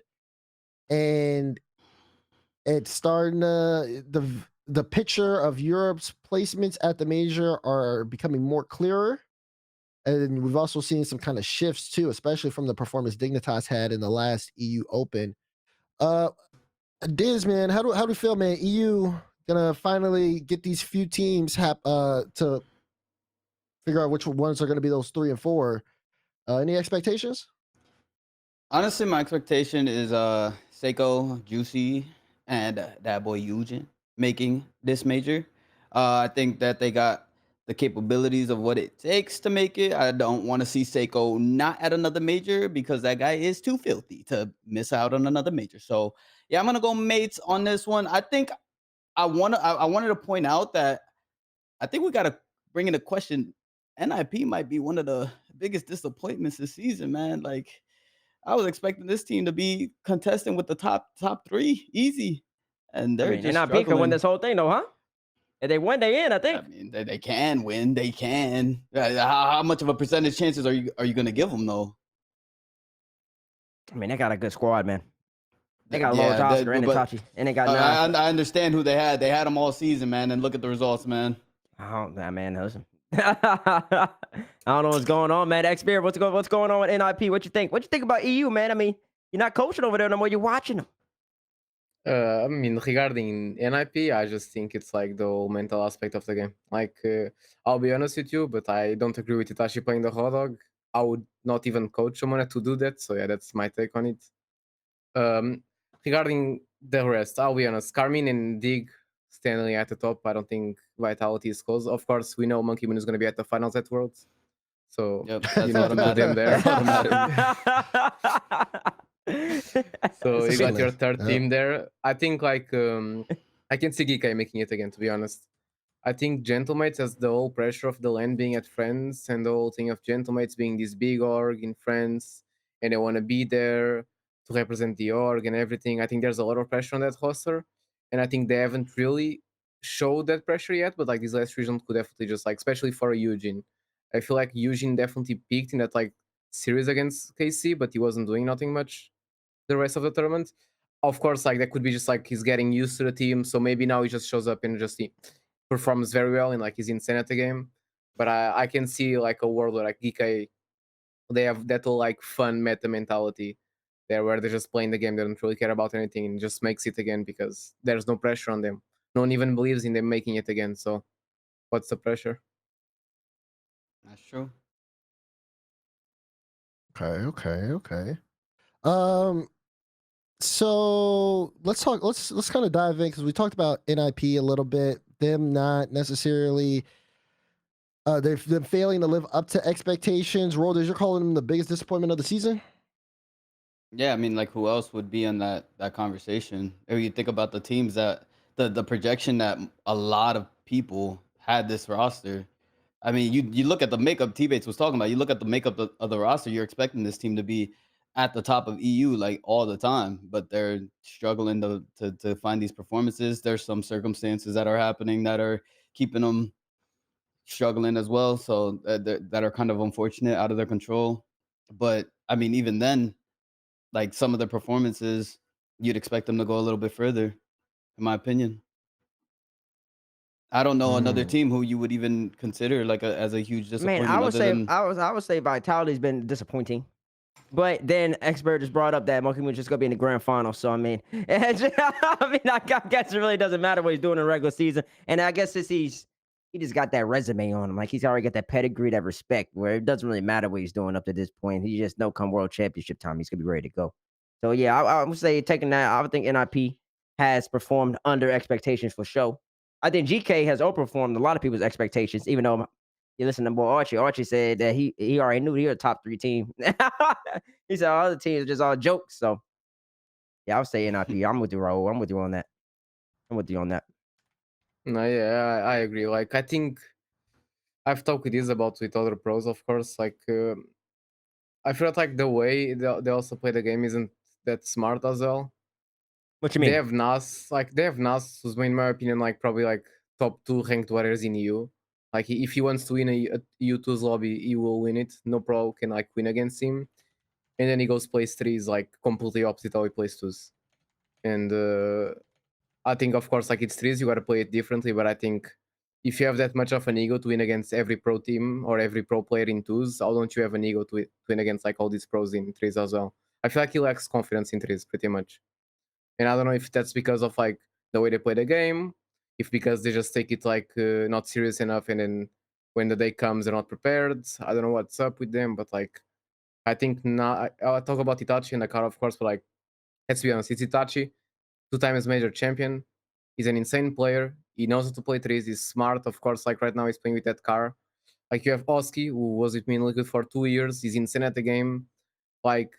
[SPEAKER 1] and it's starting the picture of Europe's placements at the major are becoming more clearer. And we've also seen some kind of shifts too, especially from the performance Dignitas had in the last EU Open. Diz, man, how do you feel, man? EU gonna finally get these few teams to figure out which ones are gonna be those 3 and 4. Any expectations?
[SPEAKER 3] Honestly, my expectation is Seiko, Juicy, and that boy Eugen making this major. I think that they got the capabilities of what it takes to make it. I don't want to see Seiko not at another major because that guy is too filthy to miss out on another major. So yeah, I'm gonna go mates on this one. I think I wanted to point out that I think we gotta bring into question NIP might be one of the biggest disappointments this season, man. Like I was expecting this team to be contesting with the top 3 easy, and
[SPEAKER 2] I
[SPEAKER 3] they're
[SPEAKER 2] mean,
[SPEAKER 3] just
[SPEAKER 2] NIP can win
[SPEAKER 3] struggling.
[SPEAKER 2] this whole thing though, huh? If they win, they in, I
[SPEAKER 3] I
[SPEAKER 2] think.
[SPEAKER 3] mean, they can win. They can. How much of a percentage chances are you going to give them though?
[SPEAKER 2] I mean, they got a good squad, man. They got Lord
[SPEAKER 3] Yeah,
[SPEAKER 2] Oscar and Itachi, and they got Nas.
[SPEAKER 3] I understand who they had. They had them all season, man. And look at the results, man.
[SPEAKER 2] Oh, nah, man, listen. I don't know what's going on, man. XPERE, what's going on with NIP? What you think? What you think about EU, man? I mean, you're not coaching over there no more. You're watching them.
[SPEAKER 4] I mean, regarding NIP, I just think it's like the whole mental aspect of the game. Like, I'll be honest with you, but I don't agree with Itachi playing the hot dog. I would not even coach someone to do that. So yeah, that's my take on it. Regarding the rest, I'll be honest. Carmine and Dig standing at the top. I don't think Vitality is close. Of course, we know Monkey Moon is going to be at the finals at Worlds. So
[SPEAKER 3] Yep,
[SPEAKER 4] you
[SPEAKER 3] that's
[SPEAKER 4] need to put
[SPEAKER 3] automatic.
[SPEAKER 4] them there.
[SPEAKER 3] That's automatic.
[SPEAKER 4] So you got your third
[SPEAKER 1] Yep.
[SPEAKER 4] team there. I think like I can see Geekai making it again, to be honest. I think Gentlemates has the whole pressure of the land being at France and the whole thing of Gentlemates being this big org in France and they want to be there to represent the org and everything. I think there's a lot of pressure on that roster. And I think they haven't really showed that pressure yet, but like this last region could definitely just like, especially for Eugene. I feel like Eugene definitely peaked in that like series against KC, but he wasn't doing nothing much the rest of the tournament. Of course, like that could be just like he's getting used to the team, so maybe now he just shows up and just he performs very well and like he's insane at the game. But I can see like a world where like Geekai they have that whole like fun meta mentality there where they're just playing the game, they don't really care about anything and just makes it again because there's no pressure on them. No one even believes in them making it again. So what's the pressure?
[SPEAKER 3] That's true.
[SPEAKER 1] Okay. So let's talk. Let's kind of dive in because we talked about NIP a little bit. Them not necessarily. They've been failing to live up to expectations. Rolders, you're calling them the biggest disappointment of the season.
[SPEAKER 3] Yeah, I mean, like who else would be in that conversation? If you think about the teams that the projection that a lot of people had this roster. I mean, you look at the makeup T-Bates was talking about. You look at the makeup of the roster. You're expecting this team to be at the top of EU like all the time, but they're struggling to find these performances. There's some circumstances that are happening that are keeping them struggling as well. So that are kind of unfortunate, out of their control. But I mean, even then, like some of the performances, you'd expect them to go a little bit further, in my opinion. I don't know another team who you would even consider like as a huge
[SPEAKER 2] Man,
[SPEAKER 3] disappointment other than
[SPEAKER 2] I would say Vitality's been disappointing. But then XPERE just brought up that Monkey Moon's just gonna be in the grand final. So I mean, I guess it really doesn't matter what he's doing in the regular season. And I guess since he just got that resume on him, like he's already got that pedigree, that respect, where it doesn't really matter what he's doing up to this point. He just know come World Championship time, he's gonna be ready to go. So yeah, I would say taking that, I would think NIP has performed under expectations for sure. I think GK has overperformed a lot of people's expectations, even though you listen to boy Archie. Archie said that he already knew he was a top 3 team. He said all other teams are just all jokes. So yeah, I would say NIP. I'm with you, Raul. I'm with you on that. I'm with you on that.
[SPEAKER 4] No, yeah, I agree. Like I think I've talked with this about with other pros, of course. Like I feel like the way they also play the game isn't that smart as well.
[SPEAKER 2] What you
[SPEAKER 4] They
[SPEAKER 2] mean?
[SPEAKER 4] have Nas, like they have Nas, who's in my opinion like probably like top 2 ranked warriors in EU. Like if he wants to win a EU2's lobby, he will win it. No pro can like win against him. And then he goes plays 3s like completely opposite how he plays 2s. And I think of course like it's 3s, you gotta play it differently, but I think if you have that much of an ego to win against every pro team or every pro player in 2s, how don't you have an ego to win against like all these pros in 3s as well? I feel like he lacks confidence in 3s pretty much. And I don't know if that's because of like the way they play the game, if because they just take it like not serious enough, and then when the day comes they're not prepared. I don't know what's up with them, but like I think now I'll talk about Itachi in the car, of course, but like let's be honest, it's Itachi, 2 times major champion. He's an insane player. He knows how to play 3s. He's smart, of course. Like right now, he's playing with that car. Like you have Oski, who was with me in Liquid for 2 years. He's insane at the game. Like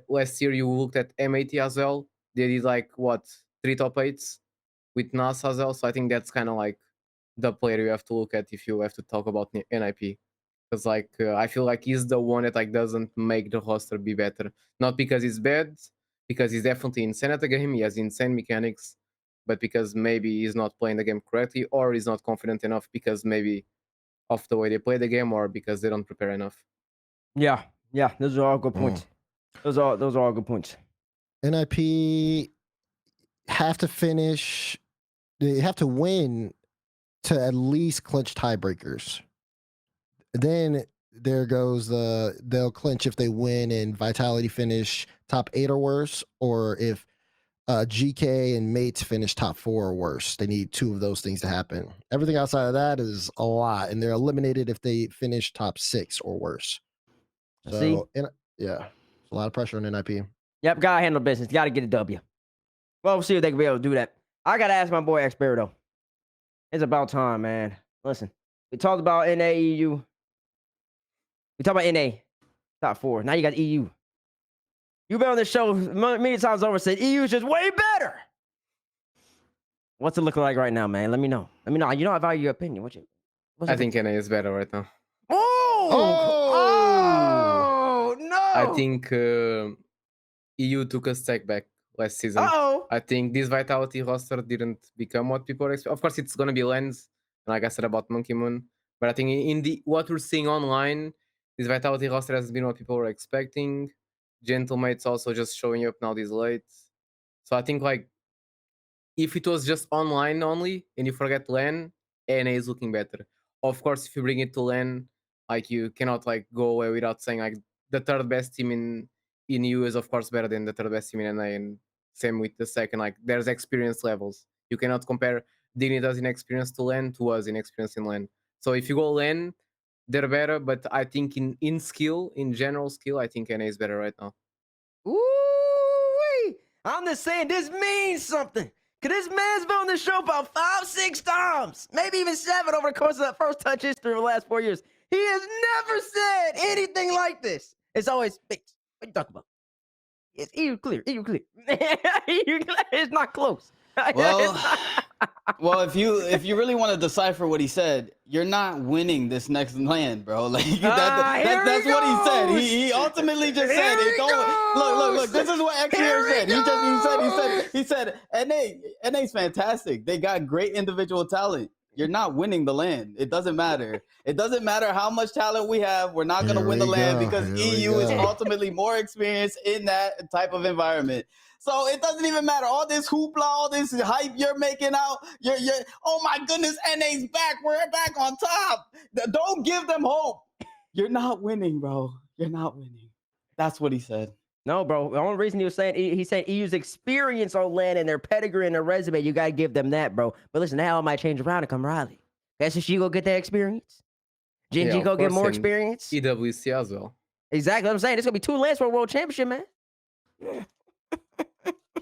[SPEAKER 4] last year, you looked at M80 as well. They did like what 3 top 8s with Nas as well. So I think that's kind of like the player you have to look at if you have to talk about NIP. Because like I feel like he's the one that like doesn't make the roster be better. Not because he's bad, because he's definitely insane at the game. He has insane mechanics, but because maybe he's not playing the game correctly, or he's not confident enough because maybe of the way they play the game, or because they don't prepare enough.
[SPEAKER 2] Yeah, those are all good points. Those are all good points.
[SPEAKER 1] NIP have to finish. They have to win to at least clinch tiebreakers. Then there goes they'll clinch if they win and Vitality finish top 8 or worse, or if GK and Mates finish top 4 or worse. They need 2 of those things to happen. Everything outside of that is a lot, and they're eliminated if they finish top 6 or worse. So, yeah, it's a lot of pressure on NIP.
[SPEAKER 2] Yep, gotta handle business. Gotta get a W. Well, we'll see if they can be able to do that. I gotta ask my boy XPERE though. It's about time, man. Listen, we talked about NAEU. We talked about NA top 4. Now you got EU. You've been on the show many times over. Said EU is just way better. What's it looking like right now, man? Let me know. Let me know. You know I value your opinion.
[SPEAKER 4] I think NA is better right now.
[SPEAKER 2] Oh no!
[SPEAKER 4] I think EU took a step back last season. I think this Vitality roster didn't become what people expect. Of course, it's gonna be Lens, like I said about Monkey Moon. But I think in what we're seeing online, this Vitality roster has been what people were expecting. Gentlemate's also just showing up now this late. So I think like if it was just online only and you forget LAN, NA is looking better. Of course, if you bring it to LAN, like you cannot like go away without saying like the third best team in EU is of course better than the third best team in NA, and same with the second. Like there's experience levels. You cannot compare Dignitas in experience to LAN to us in experience in LAN. So if you go LAN, they're better, but I think in skill, in general skill, I think NA is better right now.
[SPEAKER 2] Ooh, I'm just saying this means something. Cause this man's been on the show about 5-6 times, maybe even 7 over the course of the first touch history of the last 4 years. He has never said anything like this. It's always fixed. What you talking about? It's EU clear. EU clear. It's not close.
[SPEAKER 3] Well, if you really want to decipher what he said, you're not winning this next land, bro. Like that's what he said. He ultimately just said it. Look. This is what XPERE said. He said NA's fantastic. They got great individual talent. You're not winning the land. It doesn't matter. It doesn't matter how much talent we have. We're not going to win the land because EU is ultimately more experienced in that type of environment. So it doesn't even matter. All this hoopla, all this hype you're making out. You're oh my goodness, NA's back. We're back on top. Don't give them hope. You're not winning, bro. You're not winning. That's what he said.
[SPEAKER 2] No, bro. The only reason he said EU's experience on land and their pedigree and their resume, you got to give them that, bro. But listen, now it might change around and come Raleigh. Guess if she go get that experience? Genji go get more experience?
[SPEAKER 4] EWC as well.
[SPEAKER 2] Exactly what I'm saying. It's going to be 2 lands for a world championship, man.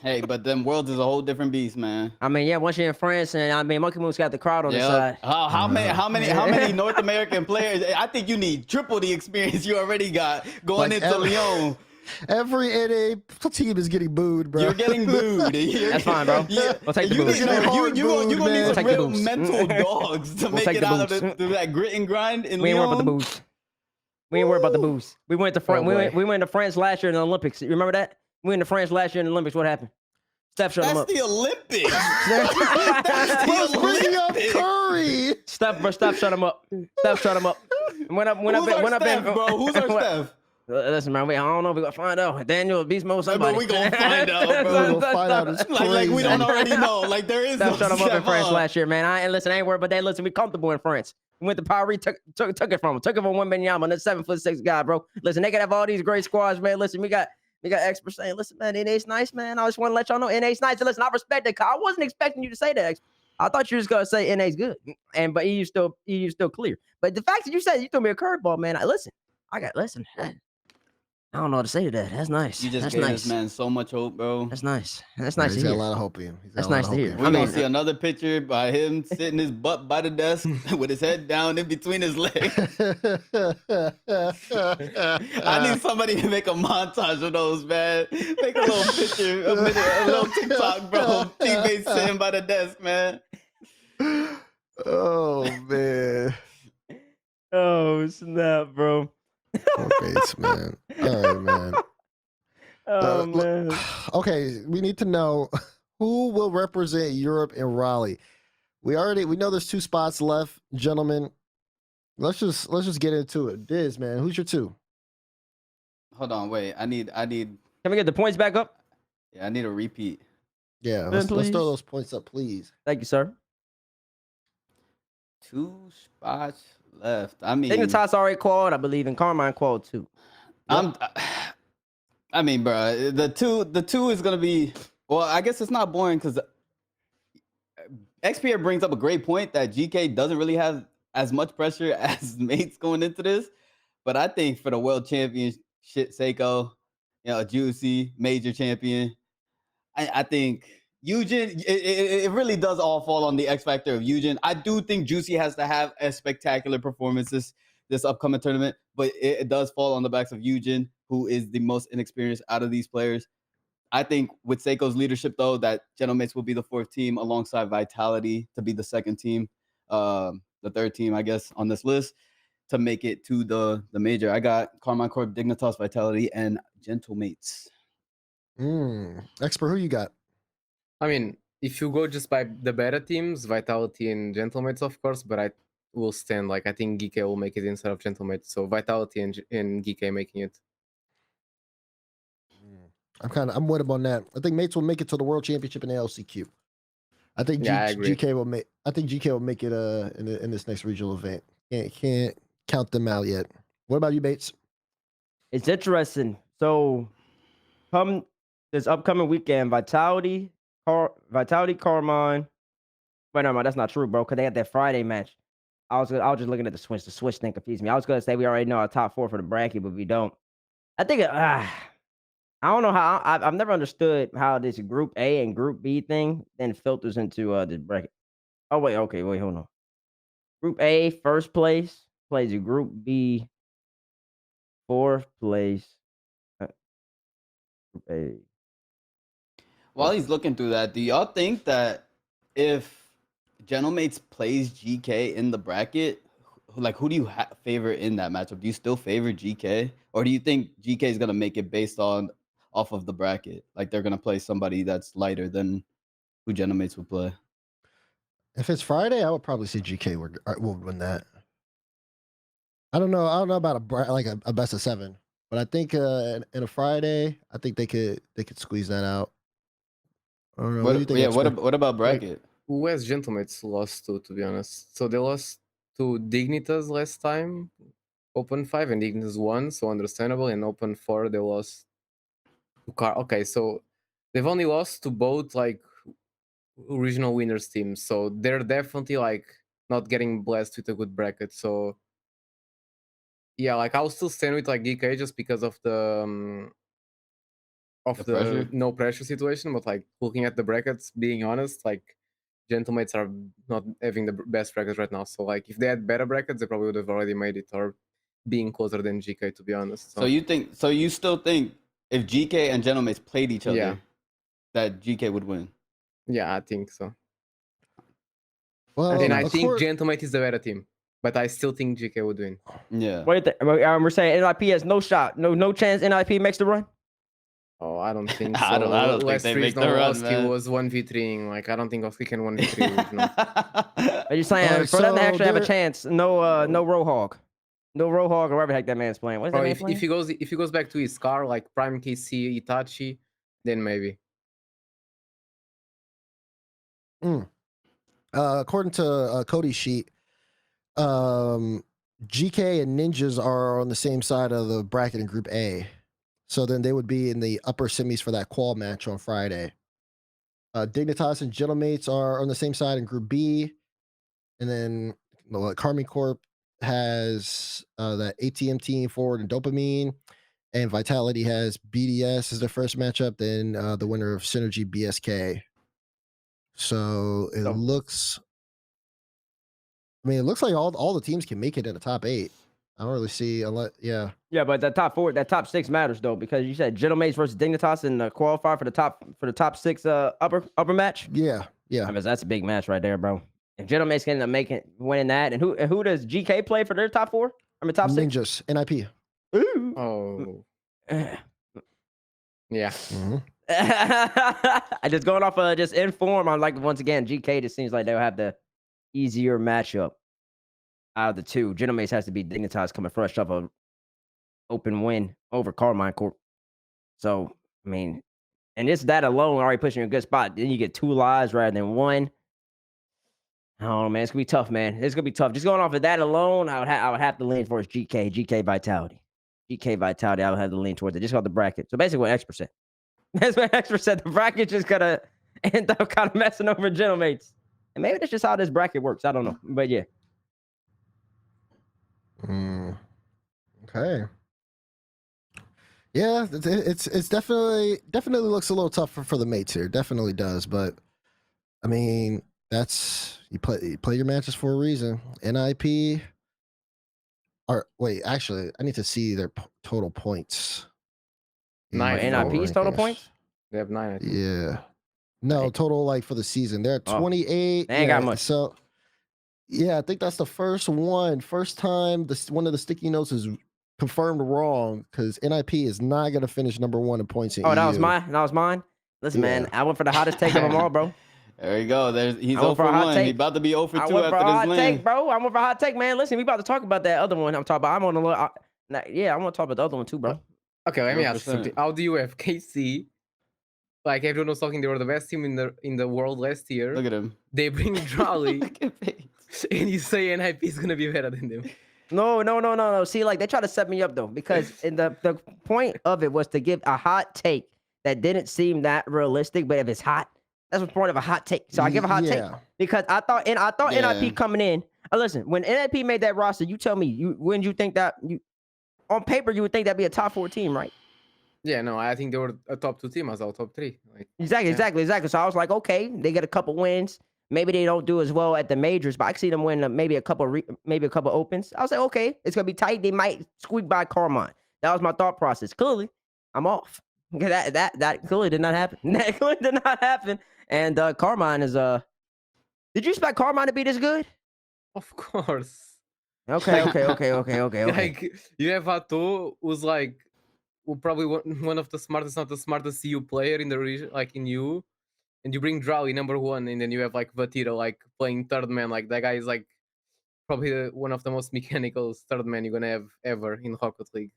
[SPEAKER 3] Hey, but them Worlds is a whole different beast, man.
[SPEAKER 2] I mean, yeah, once you're in France, and I mean, Monkey Moon's got the crowd on the side.
[SPEAKER 3] How many North American players? I think you need triple the experience you already got going
[SPEAKER 1] Like
[SPEAKER 3] into Lyon.
[SPEAKER 1] Every NA team is getting booed, bro.
[SPEAKER 3] You're getting booed.
[SPEAKER 2] That's fine, bro. We'll take the boost.
[SPEAKER 3] You're gonna need some real mental dogs to make it out of that grit and grind in Lyon.
[SPEAKER 2] We ain't worried about the boost. We ain't worried about the boost. We went to France. We went to France last year in the Olympics. You remember that? We went to France last year in the Olympics. What happened? Steph shut him up.
[SPEAKER 3] That's the Olympics.
[SPEAKER 1] That's the Olympics. Curry.
[SPEAKER 2] Steph shut him up. Steph shut him up. Went up,
[SPEAKER 3] bro. Who's our Steph?
[SPEAKER 2] Listen, man, I don't know if we're gonna find out. Daniel, Beast Mode, somebody.
[SPEAKER 3] But we gonna find out, bro.
[SPEAKER 1] We'll find out. It's
[SPEAKER 3] like we don't already know. Like there is
[SPEAKER 2] Steph
[SPEAKER 3] no
[SPEAKER 2] shut him up in France
[SPEAKER 3] Steph.
[SPEAKER 2] last year, man. I ain't worried about that. Listen, we comfortable in France. We went to Paris, took it from him. Took it from Wembanyama, that 7'6" guy, bro. Listen, they could have all these great squads, man. Listen, we got experts saying, listen, man, NA's nice, man. I just want to let y'all know NA's nice. And listen, I respect that. I wasn't expecting you to say that. I thought you were just gonna say NA's good, but EU's still clear. But the fact that you said you threw me a curveball, man. Listen. I don't know what to say to that. That's nice.
[SPEAKER 3] You just gave this man so much hope, bro.
[SPEAKER 2] That's nice. That's nice to
[SPEAKER 1] he's
[SPEAKER 2] hear.
[SPEAKER 1] got a lot of hope in him.
[SPEAKER 2] That's nice to hear.
[SPEAKER 3] We're gonna see another picture by him sitting his butt by the desk with his head down in between his legs. I need somebody to make a montage of those, man. Make a little picture, a little TikTok, bro. Teammates sitting by the desk, man.
[SPEAKER 1] Oh man.
[SPEAKER 2] Oh snap, bro.
[SPEAKER 1] Poor base, man. All right, man.
[SPEAKER 2] Oh man.
[SPEAKER 1] Okay, we need to know who will represent Europe in Raleigh. We know there's 2 spots left, gentlemen. Let's just get into it. Diz, man, who's your 2?
[SPEAKER 3] Hold on, wait. I need.
[SPEAKER 2] Can we get the points back up?
[SPEAKER 3] Yeah, I need a repeat.
[SPEAKER 1] Yeah,
[SPEAKER 2] Then,
[SPEAKER 1] let's throw
[SPEAKER 2] please.
[SPEAKER 1] those points up, please.
[SPEAKER 2] Thank you, sir.
[SPEAKER 3] 2 spots left. I mean,
[SPEAKER 2] Dignitas already called. I believe in Carmine called too.
[SPEAKER 3] I'm. I mean, bro, the two is gonna be. Well, I guess it's not boring because XPERE brings up a great point that GK doesn't really have as much pressure as mates going into this. But I think for the world championship, Seiko, a juicy major champion, I think Eugen, it really does all fall on the X factor of Eugen. I do think Juicy has to have a spectacular performance this upcoming tournament, but it does fall on the backs of Eugen, who is the most inexperienced out of these players. I think with Seiko's leadership, though, that Genomics will be the 4th team alongside Vitality to be the 2nd team, the 3rd team, I guess, on this list to make it to the major. I got Carmine Corp, Dignitas, Vitality, and Gentlemates.
[SPEAKER 1] Expert, who you got?
[SPEAKER 4] I mean, if you go just by the beta teams, Vitality and Gentlemates, of course, but I will stand like I think GK will make it instead of Gentlemates. So Vitality and GK making it.
[SPEAKER 1] I'm with him on that. I think mates will make it to the world championship in the LCQ. I think
[SPEAKER 4] Yeah, I agree.
[SPEAKER 1] GK will make. I think GK will make it in this next regional event. Can't count them out yet. What about you, Bates?
[SPEAKER 2] It's interesting. So, come this upcoming weekend, Vitality, Carmine. Wait, no, that's not true, bro. Because they had that Friday match. I was just looking at the Switch. The Switch thing confused me. I was gonna say we already know our top 4 for the bracket, but we don't. I think I don't know how. I've never understood how this Group A and Group B thing then filters into this bracket. Oh wait, okay, wait, hold on. Group A, first place plays a Group B, 4th place. Group A.
[SPEAKER 3] While he's looking through that, do y'all think that if Gentlemates plays GK in the bracket, like who do you favor in that matchup? Do you still favor GK, or do you think GK is gonna make it based off of the bracket? Like they're gonna play somebody that's lighter than who Gentlemates would play.
[SPEAKER 1] If it's Friday, I would probably say GK will win that. I don't know. I don't know about a best of 7, but I think in a Friday, I think they could squeeze that out. I don't know. What do you think?
[SPEAKER 3] Yeah.
[SPEAKER 1] Expert?
[SPEAKER 3] What about bracket?
[SPEAKER 4] Who has Gentlemates lost to be honest? So they lost to Dignitas last time, Open 5, and Dignitas won, so understandable. In Open 4, they lost to Car. Okay, so they've only lost to both like original winners teams, so they're definitely like not getting blessed with a good bracket. So yeah, like I'll still stand with like DK just because of the
[SPEAKER 3] pressure?
[SPEAKER 4] no pressure situation. But like looking at the brackets, being honest, like Gentlemates are not having the best brackets right now. So like if they had better brackets, they probably would have already made it or being closer than GK, to be honest.
[SPEAKER 3] So you still think if GK and Gentlemates played each other,
[SPEAKER 4] Yeah.
[SPEAKER 3] that GK would win?
[SPEAKER 4] Yeah, I think so.
[SPEAKER 1] Well,
[SPEAKER 4] And I think Gentlemate is the better team, but I still think GK would win.
[SPEAKER 3] Yeah.
[SPEAKER 2] Wait, we're saying NIP has no shot, no chance. NIP makes the run.
[SPEAKER 4] Oh, I don't think so.
[SPEAKER 3] I don't think they make the run, man.
[SPEAKER 4] was 1v3ing. Like, I don't think Oski can 1v3 original.
[SPEAKER 2] Are you saying
[SPEAKER 1] Alright,
[SPEAKER 2] for them to
[SPEAKER 1] so
[SPEAKER 2] actually have a
[SPEAKER 1] there-
[SPEAKER 2] chance? No Roadhog, no Roadhog or whatever the heck that man's playing. What is that
[SPEAKER 4] Bro,
[SPEAKER 2] man
[SPEAKER 4] if
[SPEAKER 2] playing?
[SPEAKER 4] he goes back to his car, like Prime KC, Itachi, then maybe.
[SPEAKER 1] According to Cody's sheet, GK and Ninjas are on the same side of the bracket in Group A. So then they would be in the upper semis for that qual match on Friday. Dignitas and Gentlemates are on the same side in Group B. And then Carmine Corp has that ATM team forward and Dopamine. And Vitality has BDS as their first matchup, then the winner of Synergy BSK. So it looks like all the teams can make it in the top 8. I don't really see yeah.
[SPEAKER 2] Yeah, but that top 6 matters though, because you said Gentlemates versus Dignitas in the qualifier for the top 6 upper match.
[SPEAKER 1] Yeah.
[SPEAKER 2] I mean, that's a big match right there, bro. If Gentlemates can end up winning that, and who does GK play for their top 4? I mean, top 6.
[SPEAKER 1] Ninjas, NIP.
[SPEAKER 2] Ooh.
[SPEAKER 4] Oh. Yeah.
[SPEAKER 1] Mm-hmm.
[SPEAKER 2] I just going off of just inform. I'm like, once again, GK just seems like they'll have the easier matchup out of the two. Gentlemates has to be Dignitas coming fresh off a open win over Carmine Corp. So, I mean, And just that alone already puts you in a good spot. Then you get 2 lives rather than 1. I don't know, man. It's gonna be tough, man. It's gonna be tough. Just going off of that alone, I would have to lean towards GK Vitality. GK Vitality, I would have to lean towards it. Just got the bracket. So basically what Xpere said. That's what Xpere said. The bracket just gonna end up kind of messing over Genomates. And maybe that's just how this bracket works. I don't know. But yeah.
[SPEAKER 1] Okay. Yeah, it's definitely looks a little tougher for the mates here. Definitely does, but I mean, that's you play your matches for a reason. NIP or wait, actually, I need to see their total points. in
[SPEAKER 4] 9
[SPEAKER 2] For
[SPEAKER 1] the
[SPEAKER 4] total.
[SPEAKER 2] NIP's total
[SPEAKER 1] rankings.
[SPEAKER 2] points?
[SPEAKER 4] They have 9. I think.
[SPEAKER 1] Yeah. No,
[SPEAKER 2] Right.
[SPEAKER 1] total like for the season. They're at
[SPEAKER 2] Oh,
[SPEAKER 1] 28.
[SPEAKER 2] they ain't got much.
[SPEAKER 1] So yeah, I think that's the first one. First time one of the sticky notes is confirmed wrong because NIP is not going to finish number 1 in points in
[SPEAKER 2] Oh, that
[SPEAKER 1] EU.
[SPEAKER 2] was mine. That was mine. Listen, man,
[SPEAKER 1] Yeah.
[SPEAKER 2] I went for the hottest take of them all, bro.
[SPEAKER 3] There you go. He's
[SPEAKER 2] I
[SPEAKER 3] 0
[SPEAKER 2] went for
[SPEAKER 3] for
[SPEAKER 2] a hot
[SPEAKER 3] 1. He
[SPEAKER 2] take.
[SPEAKER 3] about to be 0 for
[SPEAKER 2] I
[SPEAKER 3] 2
[SPEAKER 2] went for a
[SPEAKER 3] after
[SPEAKER 2] hot
[SPEAKER 3] this
[SPEAKER 2] take,
[SPEAKER 3] win.
[SPEAKER 2] bro. I went for a hot take, man. Listen, we about to talk about that other one I'm talking about. I'm on a little. Yeah, I want to talk about the other one too, bro.
[SPEAKER 4] Okay, let me ask you
[SPEAKER 3] 0%.
[SPEAKER 4] something. How do you have KC? Like everyone was talking, they were the best team in the world last year.
[SPEAKER 3] Look at him.
[SPEAKER 4] They bring Raleigh,
[SPEAKER 3] Look at me.
[SPEAKER 4] and you say NIP is gonna be better than them.
[SPEAKER 2] No. See, like they try to set me up though, because in the point of it was to give a hot take that didn't seem that realistic, but if it's hot, that's the point of a hot take. So I give a hot take
[SPEAKER 1] Yeah.
[SPEAKER 2] because I thought
[SPEAKER 3] Yeah.
[SPEAKER 2] NIP coming in. Listen, when NIP made that roster, you tell me, when you think that on paper you would think that'd be a top 4 team, right?
[SPEAKER 4] Yeah, no, I think they were a top 2 team as well, top 3. Like
[SPEAKER 2] Exactly. So I was like, okay, they get a couple wins. Maybe they don't do as well at the majors, but I can see them win maybe a couple opens. I was like, okay, it's gonna be tight. They might squeak by Carmine. That was my thought process. Clearly, I'm off. That clearly did not happen. That clearly did not happen. And Carmine is Did you expect Carmine to be this good?
[SPEAKER 4] of course.
[SPEAKER 2] Okay.
[SPEAKER 4] Like you have Ato, who's like probably one of the smartest, not the smartest CU player in the region, like in you. And you bring Drowley number 1, and then you have like Vatira like playing third man. Like that guy is like probably one of the most mechanical third man you're gonna have ever in Rocket League.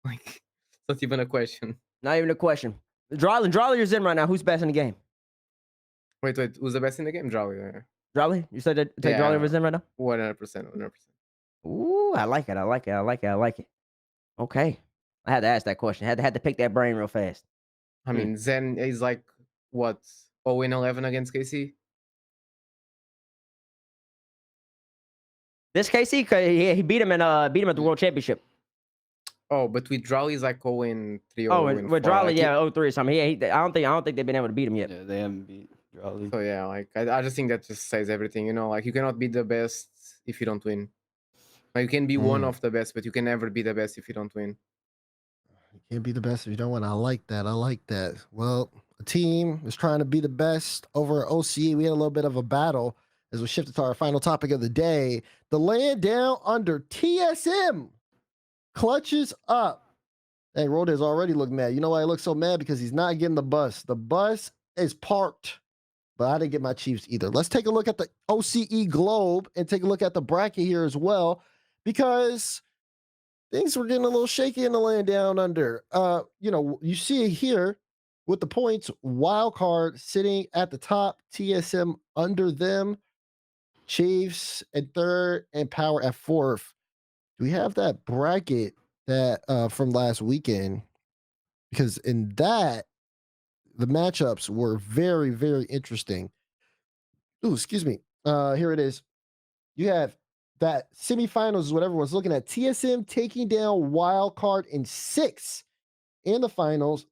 [SPEAKER 4] Like it's not even a question.
[SPEAKER 2] Not even a question. Drawley is in right now. Who's best in the game?
[SPEAKER 4] Wait, who's the best in the game? Drowley.
[SPEAKER 2] Drawley? You said that take Drawley
[SPEAKER 4] Yeah.
[SPEAKER 2] was in right now?
[SPEAKER 4] 100%.
[SPEAKER 2] Ooh, I like it. Okay. I had to ask that question. Had to pick that brain real fast.
[SPEAKER 4] I mean, Zen is like what 0-11 against KC.
[SPEAKER 2] This KC, he beat him at the World Championship.
[SPEAKER 4] Oh, but with Drowley is like 0-3 or
[SPEAKER 2] Oh,
[SPEAKER 4] 0-4.
[SPEAKER 2] with Drawley,
[SPEAKER 4] like,
[SPEAKER 2] yeah, 0-3 or something. I don't think they've been able to beat him yet.
[SPEAKER 3] Yeah, they haven't beat Raleigh.
[SPEAKER 4] So yeah, like I just think that just says everything. You know, like you cannot be the best if you don't win. Like you can be one of the best, but you can never be the best if you don't win.
[SPEAKER 1] You can't be the best if you don't win. I like that. Well, the team is trying to be the best over at OCE. We had a little bit of a battle as we shifted to our final topic of the day. The land down under TSM clutches up. Hey, Rodez already looked mad. You know why he looks so mad? Because he's not getting the bus. The bus is parked, but I didn't get my Chiefs either. Let's take a look at the OCE Globe and take a look at the bracket here as well, because things were getting a little shaky in the land down under. You see it here with the points. Wild card sitting at the top, TSM under them, Chiefs at 3rd, and Power at 4th. Do we have that bracket that from last weekend? Because in that, the matchups were very, very interesting. Ooh, excuse me. Here it is. You have that semifinals is what everyone's looking at. TSM taking down Wild Card in 6 in the finals.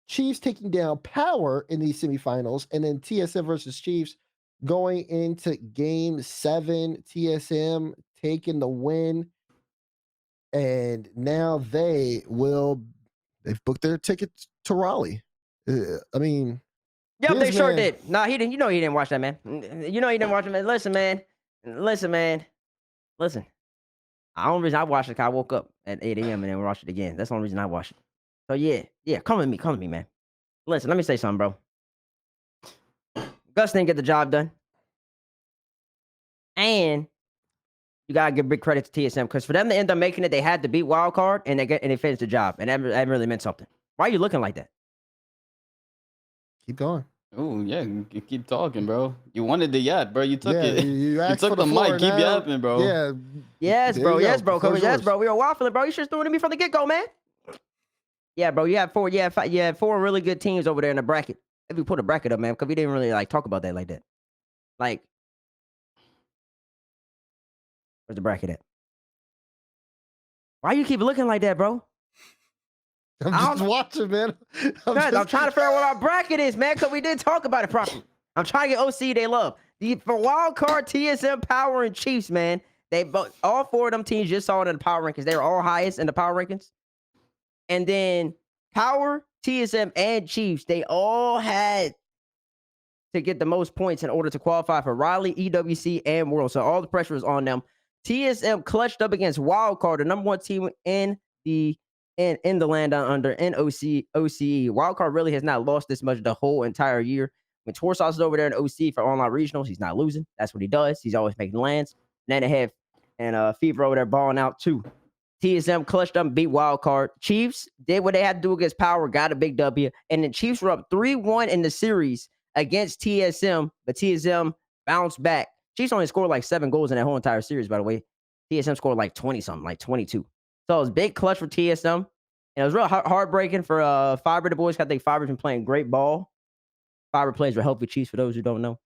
[SPEAKER 1] Chiefs taking down Power in these semifinals, and then TSM versus Chiefs going into Game 7. TSM taking the win, and now they've booked their tickets to Raleigh. I mean,
[SPEAKER 2] Yep,
[SPEAKER 1] this
[SPEAKER 2] they sure
[SPEAKER 1] man-
[SPEAKER 2] did. Nah, he didn't. You know he didn't watch that, man. You know he didn't watch it, man. Listen, man. Listen. The only reason I watched it, 'cause I woke up at 8 a.m. and then watched it again. That's the only reason I watched it. So yeah. Come with me, man. Listen, let me say something, bro. Gus didn't get the job done, and you gotta give big credit to TSM, because for them to end up making it, they had to beat Wild Card, and they finished the job, and that really meant something. Why are you looking like that?
[SPEAKER 1] Keep going.
[SPEAKER 3] Oh yeah, keep talking, bro. You wanted it yet, bro. You took
[SPEAKER 1] Yeah,
[SPEAKER 3] it.
[SPEAKER 1] you
[SPEAKER 3] You
[SPEAKER 1] asked
[SPEAKER 3] took
[SPEAKER 1] for
[SPEAKER 3] the
[SPEAKER 1] floor
[SPEAKER 3] mic. Keep
[SPEAKER 1] now.
[SPEAKER 3] yapping, bro.
[SPEAKER 1] Yeah.
[SPEAKER 2] Yes,
[SPEAKER 1] There
[SPEAKER 2] bro.
[SPEAKER 1] you
[SPEAKER 2] Yes,
[SPEAKER 1] go.
[SPEAKER 2] bro.
[SPEAKER 1] The floor's
[SPEAKER 2] Coach, yes,
[SPEAKER 1] yours.
[SPEAKER 2] bro. We were waffling, bro. You should have threw it to me from the get-go, man. Yeah, bro. You had four. Yeah, you had four really good teams over there in the bracket. If we put a bracket up, man, because we didn't really like talk about that like that. Like, where's the bracket at? Why you keep looking like that, bro?
[SPEAKER 1] I'm
[SPEAKER 2] I
[SPEAKER 1] just
[SPEAKER 2] don't-
[SPEAKER 1] watching, man.
[SPEAKER 2] I'm trying to figure out what our bracket is, man, because we didn't talk about it properly. I'm trying to get OC they love. For wild card, TSM, Power, and Chiefs, man. They both, all four of them teams just saw it in the power rankings. They were all highest in the power rankings. And then Power, TSM, and Chiefs, they all had to get the most points in order to qualify for Raleigh, EWC, and World. So all the pressure was on them. TSM clutched up against Wildcard, the number one team in the land down under in OCE. Wildcard really has not lost this much the whole entire year. When Torsos is over there in OC for online regionals, he's not losing. That's what he does. He's always making lands. And then they have Fever over there balling out too. TSM clutched up and beat Wildcard. Chiefs did what they had to do against Power, got a big W. And the Chiefs were up 3-1 in the series against TSM, but TSM bounced back. Chiefs only scored like 7 goals in that whole entire series, by the way. TSM scored like 20-something, like 22. So it was big clutch for TSM. And it was real heartbreaking for Fiber. The boys. I think Fiber's been playing great ball. Fiber plays for Healthy Chiefs, for those who don't know.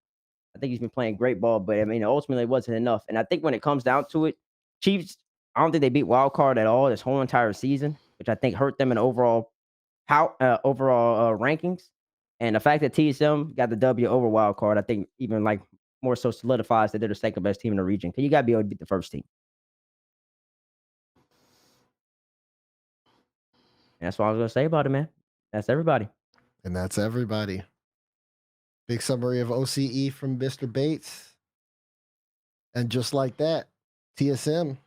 [SPEAKER 2] I think he's been playing great ball, but I mean, ultimately it wasn't enough. And I think when it comes down to it, Chiefs, I don't think they beat Wildcard at all this whole entire season, which I think hurt them in overall rankings. And the fact that TSM got the W over Wildcard, I think even like more so solidifies that they're the second best team in the region. Because you got to be able to beat the first team. And that's what I was gonna say about it, man. That's everybody.
[SPEAKER 1] And that's everybody. Big summary of OCE from Mr. Bates. And just like that, TSM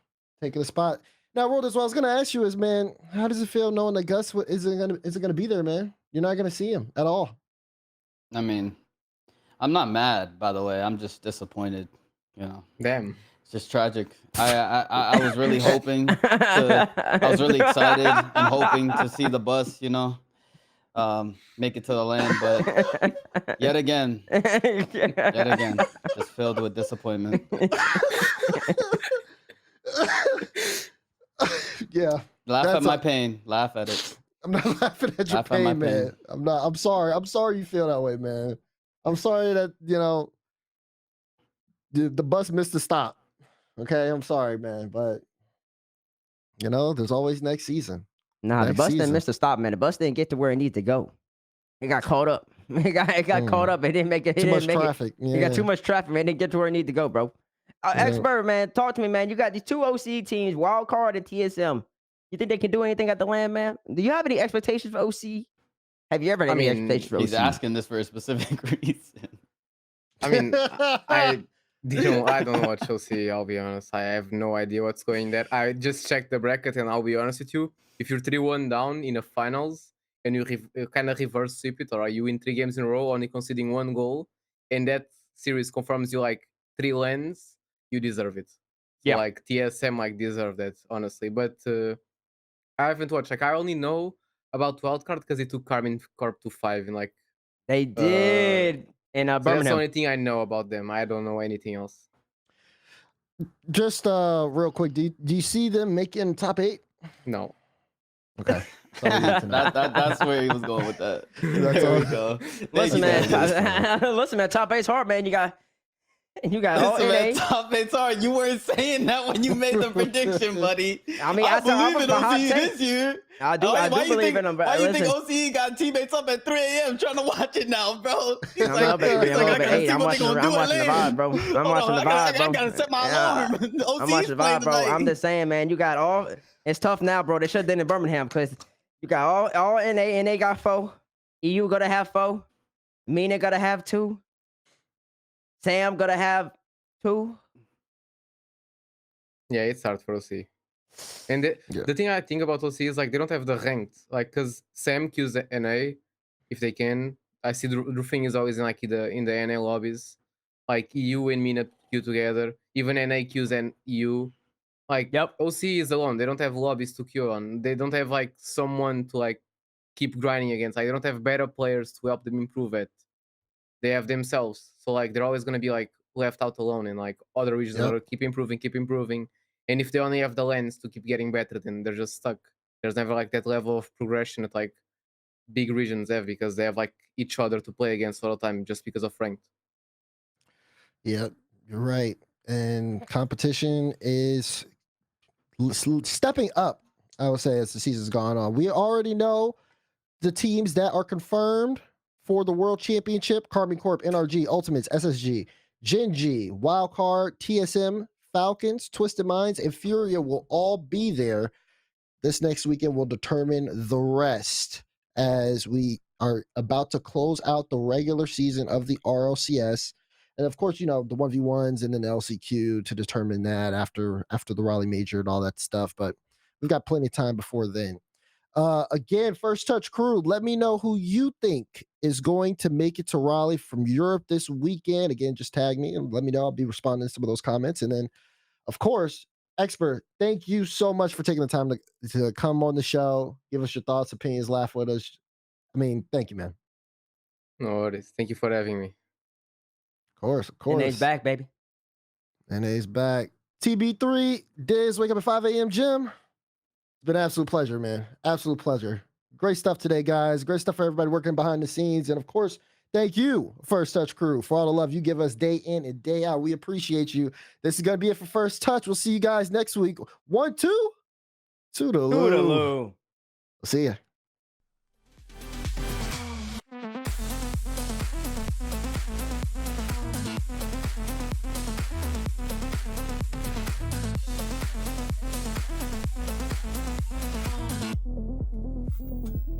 [SPEAKER 1] taking a spot. Now, World, as well, I was going to ask you is, man, how does it feel knowing that Gus isn't going to be there, man? You're not going to see him at all.
[SPEAKER 3] I mean, I'm not mad, by the way. I'm just disappointed. You know,
[SPEAKER 4] Damn.
[SPEAKER 3] it's just tragic. I was really hoping. I was really excited and hoping to see the bus. You know, make it to the land, but yet again, just filled with disappointment.
[SPEAKER 1] Yeah.
[SPEAKER 3] Laugh at my pain. Laugh at it.
[SPEAKER 1] I'm not laughing at your
[SPEAKER 3] Laugh at my
[SPEAKER 1] pain, man.
[SPEAKER 3] pain.
[SPEAKER 1] I'm sorry. I'm sorry you feel that way, man. I'm sorry that, the bus missed the stop. Okay, I'm sorry, man. But, there's always next season.
[SPEAKER 2] Nah, the bus didn't miss the stop, man. The bus didn't get to where it needed to go. It got caught up. It got caught up. It didn't make it.
[SPEAKER 1] Too much traffic.
[SPEAKER 2] It got too much traffic, man. It didn't get to where it needed to go, bro. XPERE, man, talk to me, man. You got these two OC teams, Wildcard and TSM. You think they can do anything at the land, man? Do you have any expectations for OC? Have you ever had any expectations for OC?
[SPEAKER 3] He's asking this for a specific reason.
[SPEAKER 4] I mean, I don't watch OC, I'll be honest. I have no idea what's going there. I just checked the bracket, and I'll be honest with you. If you're 3-1 down in the finals and you kind of reverse sweep it, or are you in 3 games in a row only conceding 1 goal, and that series confirms you like 3 lands, you deserve it. So,
[SPEAKER 2] yeah,
[SPEAKER 4] like TSM deserve that, honestly. But I haven't watched. I only know about Wildcard because it took Carmine Corp to 5 in
[SPEAKER 2] they did in
[SPEAKER 4] so
[SPEAKER 2] Birmingham.
[SPEAKER 4] that's the only thing I know about them. I don't know anything else.
[SPEAKER 1] Just real quick, do you see them making top 8?
[SPEAKER 4] No.
[SPEAKER 1] Okay.
[SPEAKER 3] That's where he was going with that. There we go.
[SPEAKER 2] Listen, man. Top 8's hard, man. You got all NA.
[SPEAKER 3] Top 8's hard. You weren't saying that when you made the prediction, buddy.
[SPEAKER 2] I mean,
[SPEAKER 3] I
[SPEAKER 2] I
[SPEAKER 3] believe in OCE this year.
[SPEAKER 2] I do believe in them, bro.
[SPEAKER 3] Why you think OCE got teammates up at 3 a.m. trying to watch it now, bro? He's
[SPEAKER 2] I'm up at 3
[SPEAKER 3] I'm
[SPEAKER 2] watching the vibe, bro. I'm watching the vibe, bro.
[SPEAKER 3] I gotta set my alarm.
[SPEAKER 2] I'm watching the vibe, bro. I'm just saying, man. You got all. It's tough now, bro. They shut down in Birmingham because you got all NA, and they got 4. EU gonna have 4. Mina gonna have 2. Sam gonna have 2.
[SPEAKER 4] Yeah, it's hard for OC. And the thing I think about OC is they don't have the ranked, because Sam queues the NA if they can. I see the roofing is always in the NA lobbies, EU and Mina queue together. Even NA queues and EU. OC is alone. They don't have lobbies to queue on. They don't have someone to keep grinding against. Like they don't have better players to help them improve it. They have themselves. So like they're always gonna be like left out alone, and like other regions
[SPEAKER 1] Yep.
[SPEAKER 4] are keep improving. And if they only have the lens to keep getting better, then they're just stuck. There's never like that level of progression that like big regions have, because they have like each other to play against all the time just because of ranked.
[SPEAKER 1] Yep, you're right. And competition is stepping up, I would say, as the season's gone on. We already know the teams that are confirmed for the World Championship: Carbon Corp, NRG, Ultimates, SSG, Gen G, Wildcard, TSM, Falcons, Twisted Minds, and Furia will all be there. This next weekend will determine the rest, as we are about to close out the regular season of the RLCS. And of course, you know, the 1v1s and then the LCQ to determine that after the Raleigh Major and all that stuff. But we've got plenty of time before then. Again, First Touch crew, let me know who you think is going to make it to Raleigh from Europe this weekend. Again, just tag me and let me know. I'll be responding to some of those comments. And then, of course, Xpere, thank you so much for taking the time to come on the show, give us your thoughts, opinions, laugh with us. I mean, thank you, man.
[SPEAKER 4] No worries. Thank you for having me.
[SPEAKER 1] Of course, of
[SPEAKER 2] And he's
[SPEAKER 1] course.
[SPEAKER 2] back, baby.
[SPEAKER 1] NA's back. TB3, Diz, wake up at 5 a.m. Jim. It's been an absolute pleasure, man. Absolute pleasure. Great stuff today, guys. Great stuff for everybody working behind the scenes. And of course, thank you, First Touch crew, for all the love you give us day in and day out. We appreciate you. This is going to be it for First Touch. We'll see you guys next week. 1, 2. Toodaloo.
[SPEAKER 2] Toodaloo.
[SPEAKER 1] See ya.